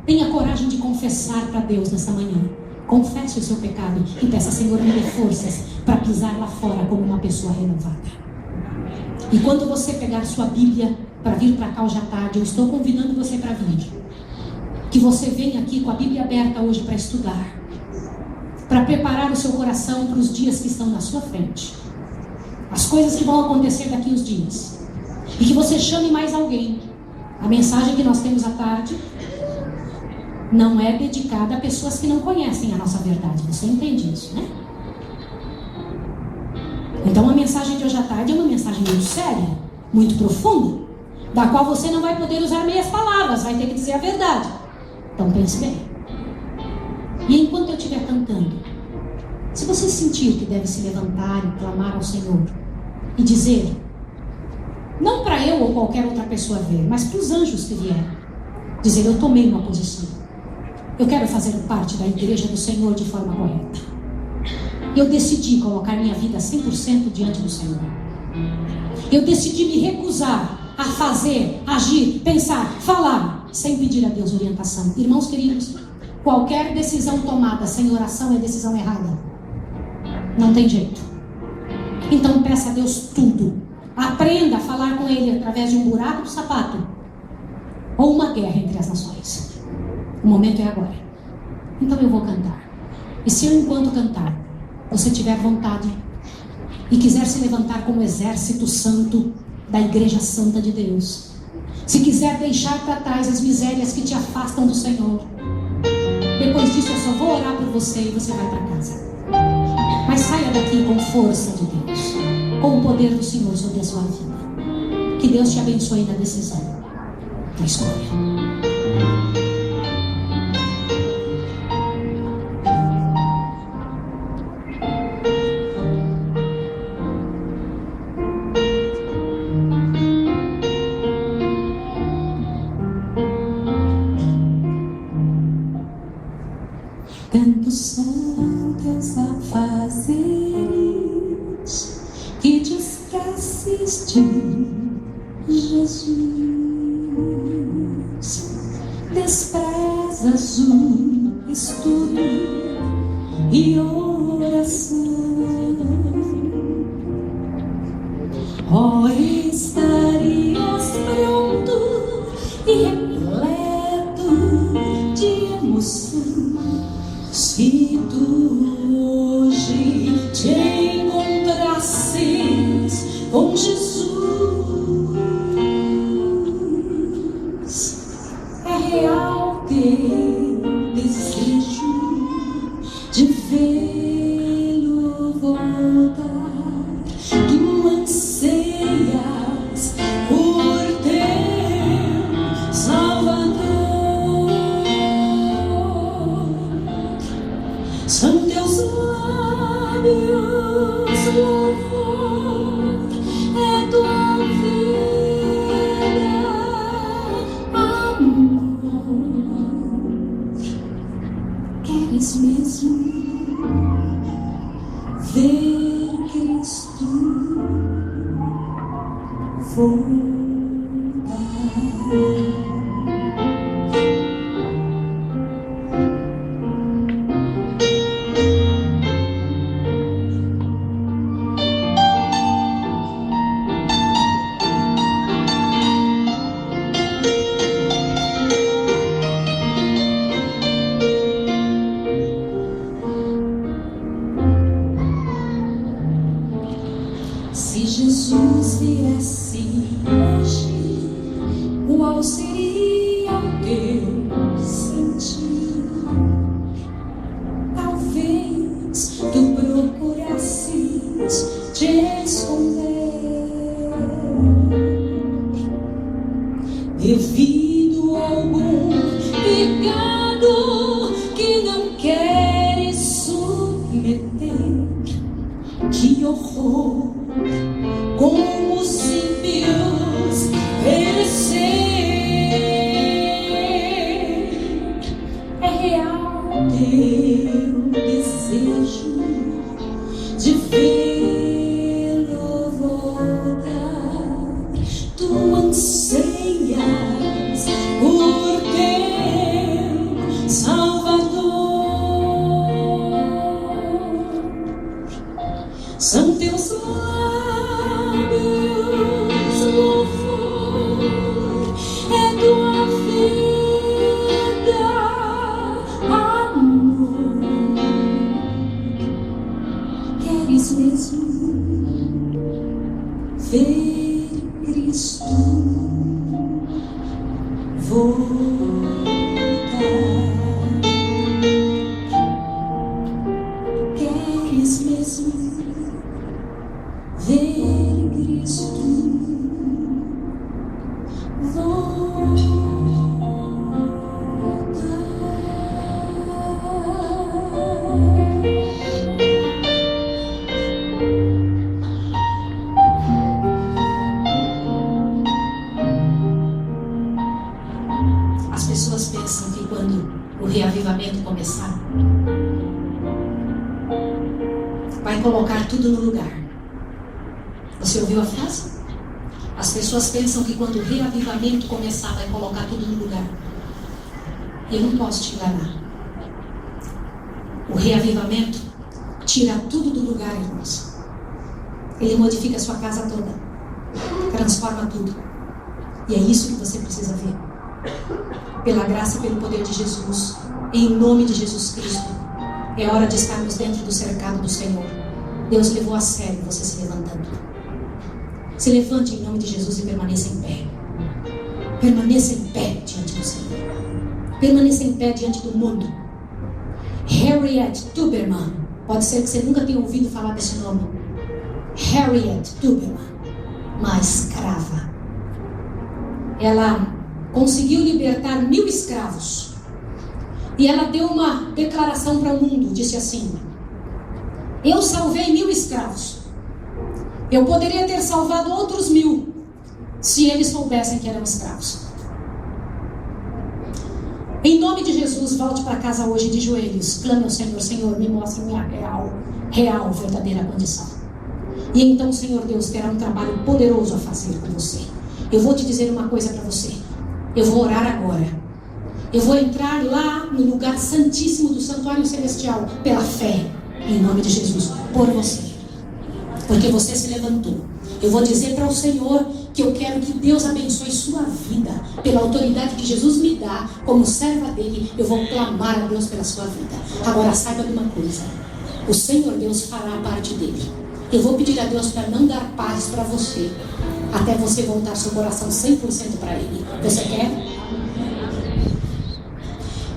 Tenha coragem de confessar para Deus nessa manhã. Confesse o seu pecado e peça, Senhor, me dê forças para pisar lá fora como uma pessoa renovada. E quando você pegar sua Bíblia para vir para cá hoje à tarde, eu estou convidando você para vir. Que você venha aqui com a Bíblia aberta hoje para estudar, para preparar o seu coração para os dias que estão na sua frente, as coisas que vão acontecer daqui uns dias, e que você chame mais alguém. A mensagem que nós temos à tarde não é dedicada a pessoas que não conhecem a nossa verdade. Você entende isso, né? Então a mensagem de hoje à tarde é uma mensagem muito séria, muito profunda, da qual você não vai poder usar meias palavras, vai ter que dizer a verdade. Então pense bem. E enquanto eu estiver cantando, se você sentir que deve se levantar e clamar ao Senhor e dizer, não para eu ou qualquer outra pessoa ver, mas para os anjos que vierem, dizer, eu tomei uma posição, eu quero fazer parte da igreja do Senhor de forma correta, eu decidi colocar minha vida 100% diante do Senhor, eu decidi me recusar a fazer, agir, pensar, falar sem pedir a Deus orientação. Irmãos queridos, qualquer decisão tomada sem oração é decisão errada. Não tem jeito. Então peça a Deus tudo. Aprenda a falar com Ele através de um buraco do sapato ou uma guerra entre as nações. O momento é agora. Então eu vou cantar. E se eu, enquanto cantar, você tiver vontade e quiser se levantar como exército santo da Igreja Santa de Deus, se quiser deixar para trás as misérias que te afastam do Senhor, depois disso eu só vou orar por você e você vai para casa. Mas saia daqui com força de Deus, com o poder do Senhor sobre a sua vida. Que Deus te abençoe na decisão, na escolha. Tantos santos afazeres que te esqueces de Jesus, desprezas o estudo e oração. Oh, Se tu hoje te encontrasses com Jesus, é real teu desejo de vê-lo voltar. Tu anseias por teu Salvador. São teus lábios louvor, é tua vida, amor. Queres mesmo ver Cristo voltar? Se Jesus viesse hoje, qual seria o teu sentir? Talvez tu procurasses te esconder devido a algum pecado que não queres submeter. Que horror! Como os ímpios perecer. É real teu desejo de vê-lo voltar. Tu anseias por teu Salvador. São teus louvor, é tua vida, amor. Queres mesmo ver Cristo voltar? Queres mesmo ver Cristo voltar? As pessoas pensam que quando o reavivamento começar, vai colocar tudo no lugar. Você ouviu a frase? As pessoas pensam que quando o reavivamento começar, vai colocar tudo no lugar. E eu não posso te enganar. O reavivamento tira tudo do lugar, irmãos. Ele modifica a sua casa toda, transforma tudo. E é isso que você precisa ver. Pela graça e pelo poder de Jesus, em nome de Jesus Cristo, é hora de estarmos dentro do cercado do Senhor. Deus levou a sério você se levantando. Se levante em nome de Jesus e permaneça em pé. Permaneça em pé diante do Senhor. Permaneça em pé diante do mundo. Harriet Tubman. Pode ser que você nunca tenha ouvido falar desse nome. Harriet Tubman, uma escrava. Ela conseguiu libertar 1000 escravos. E ela deu uma declaração para o mundo. Disse assim: eu salvei 1000 escravos. Eu poderia ter salvado outros 1000 se eles soubessem que eram escravos. Em nome de Jesus, volte para casa hoje de joelhos. Clame ao Senhor: Senhor, me mostre minha real, verdadeira condição. E então o Senhor Deus terá um trabalho poderoso a fazer com você. Eu vou te dizer uma coisa para você. Eu vou orar agora. Eu vou entrar lá no lugar santíssimo do santuário celestial pela fé, em nome de Jesus, por você. Porque você se levantou. Eu vou dizer para o Senhor que eu quero que Deus abençoe sua vida. Pela autoridade que Jesus me dá, como serva dele, eu vou clamar a Deus pela sua vida. Agora saiba de uma coisa: o Senhor Deus fará a parte dele. Eu vou pedir a Deus para não dar paz para você, até você voltar seu coração 100% para ele. Você quer?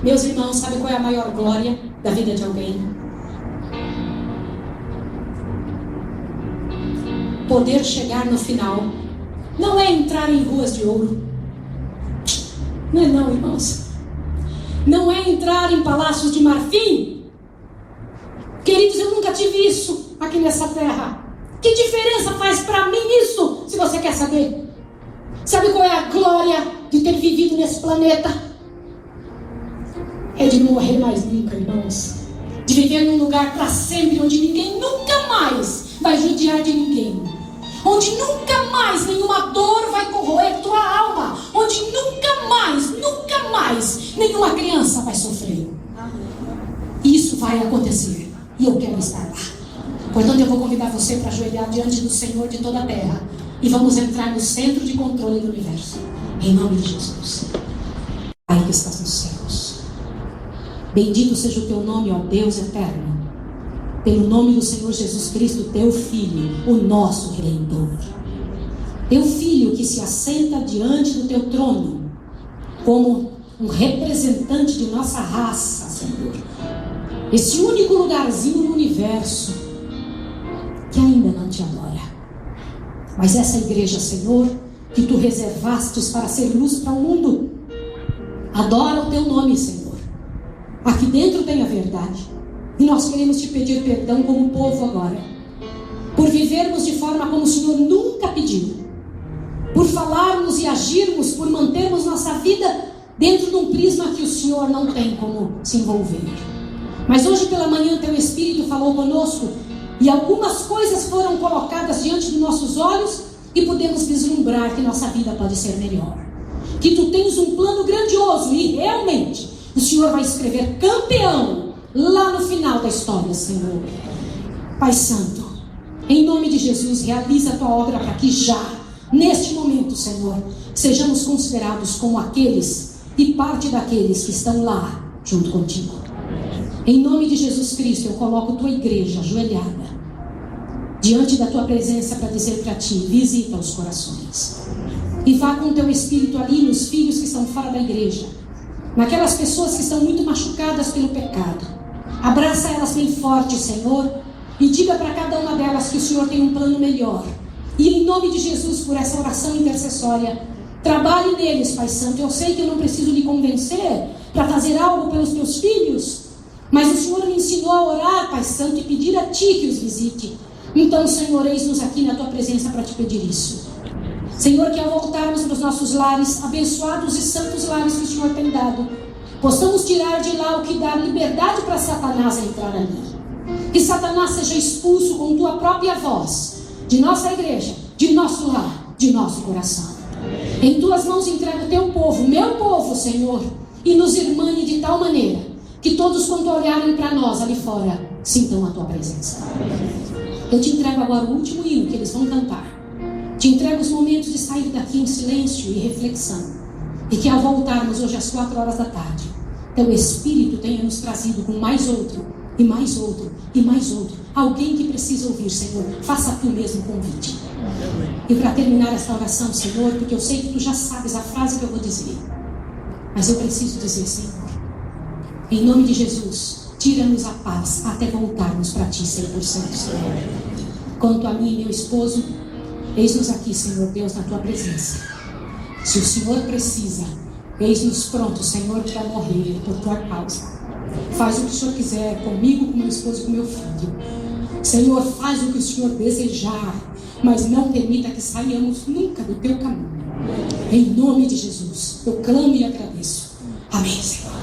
Meus irmãos, sabe qual é a maior glória da vida de alguém? Poder chegar no final. Não é entrar em ruas de ouro. Não é não, irmãos. Não é entrar em palácios de marfim. Queridos, eu nunca tive isso aqui nessa terra. Que diferença faz para mim isso, se você quer saber? Sabe qual é a glória de ter vivido nesse planeta? É de não morrer mais nunca, irmãos. De viver num lugar para sempre, onde ninguém nunca mais vai judiar de ninguém. Onde nunca mais nenhuma dor vai corroer tua alma. Onde nunca mais nenhuma criança vai sofrer. Isso vai acontecer. E eu quero estar lá. Portanto, eu vou convidar você para ajoelhar diante do Senhor de toda a terra. E vamos entrar no centro de controle do universo. Em nome de Jesus. Pai que estás nos céus. Bendito seja o teu nome, ó Deus eterno. Pelo nome do Senhor Jesus Cristo, teu Filho, o nosso Redentor. Teu Filho que se assenta diante do teu trono, como um representante de nossa raça, Senhor. Esse único lugarzinho no universo que ainda não te adora. Mas essa igreja, Senhor, que tu reservastes para ser luz para o mundo, adora o teu nome, Senhor. Aqui dentro tem a verdade. E nós queremos te pedir perdão como povo agora, por vivermos de forma como o Senhor nunca pediu, por falarmos e agirmos, por mantermos nossa vida dentro de um prisma que o Senhor não tem como se envolver. Mas hoje pela manhã teu Espírito falou conosco e algumas coisas foram colocadas diante dos nossos olhos e podemos vislumbrar que nossa vida pode ser melhor. Que tu tens um plano grandioso e realmente o Senhor vai escrever campeão lá no final da história, Senhor. Pai Santo, em nome de Jesus, realiza a tua obra para que já, neste momento, Senhor, sejamos considerados como aqueles e parte daqueles que estão lá junto contigo. Em nome de Jesus Cristo, eu coloco tua igreja ajoelhada diante da tua presença para dizer para ti: visita os corações e vá com o teu Espírito ali nos filhos que estão fora da igreja, naquelas pessoas que estão muito machucadas pelo pecado. Abraça elas bem forte, Senhor, e diga para cada uma delas que o Senhor tem um plano melhor. E em nome de Jesus, por essa oração intercessória, trabalhe neles, Pai Santo. Eu sei que eu não preciso lhe convencer para fazer algo pelos teus filhos, mas o Senhor me ensinou a orar, Pai Santo, e pedir a Ti que os visite. Então, Senhor, eis-nos aqui na Tua presença para Te pedir isso. Senhor, que ao voltarmos para os nossos lares, abençoados e santos lares que o Senhor tem dado, possamos tirar de lá o que dá liberdade para Satanás entrar ali. Que Satanás seja expulso com tua própria voz, de nossa igreja, de nosso lar, de nosso coração. Em tuas mãos entrego o teu povo, meu povo, Senhor, e nos irmane de tal maneira que todos, quando olharem para nós ali fora, sintam a tua presença. Eu te entrego agora o último hino que eles vão cantar. Te entrego os momentos de sair daqui em silêncio e reflexão. E que ao voltarmos hoje às 4 horas da tarde, teu Espírito tenha nos trazido com mais outro, e mais outro, e mais outro. Alguém que precisa ouvir, Senhor, faça tu mesmo o convite. E para terminar esta oração, Senhor, porque eu sei que tu já sabes a frase que eu vou dizer, mas eu preciso dizer, Senhor, em nome de Jesus, tira-nos a paz até voltarmos para ti 100%, Senhor. Quanto a mim e meu esposo, eis-nos aqui, Senhor Deus, na tua presença. Se o Senhor precisa, eis-nos prontos, Senhor, para morrer por tua causa. Faz o que o Senhor quiser comigo, com meu esposo e com meu filho. Senhor, faz o que o Senhor desejar, mas não permita que saiamos nunca do teu caminho. Em nome de Jesus, eu clamo e agradeço. Amém, Senhor.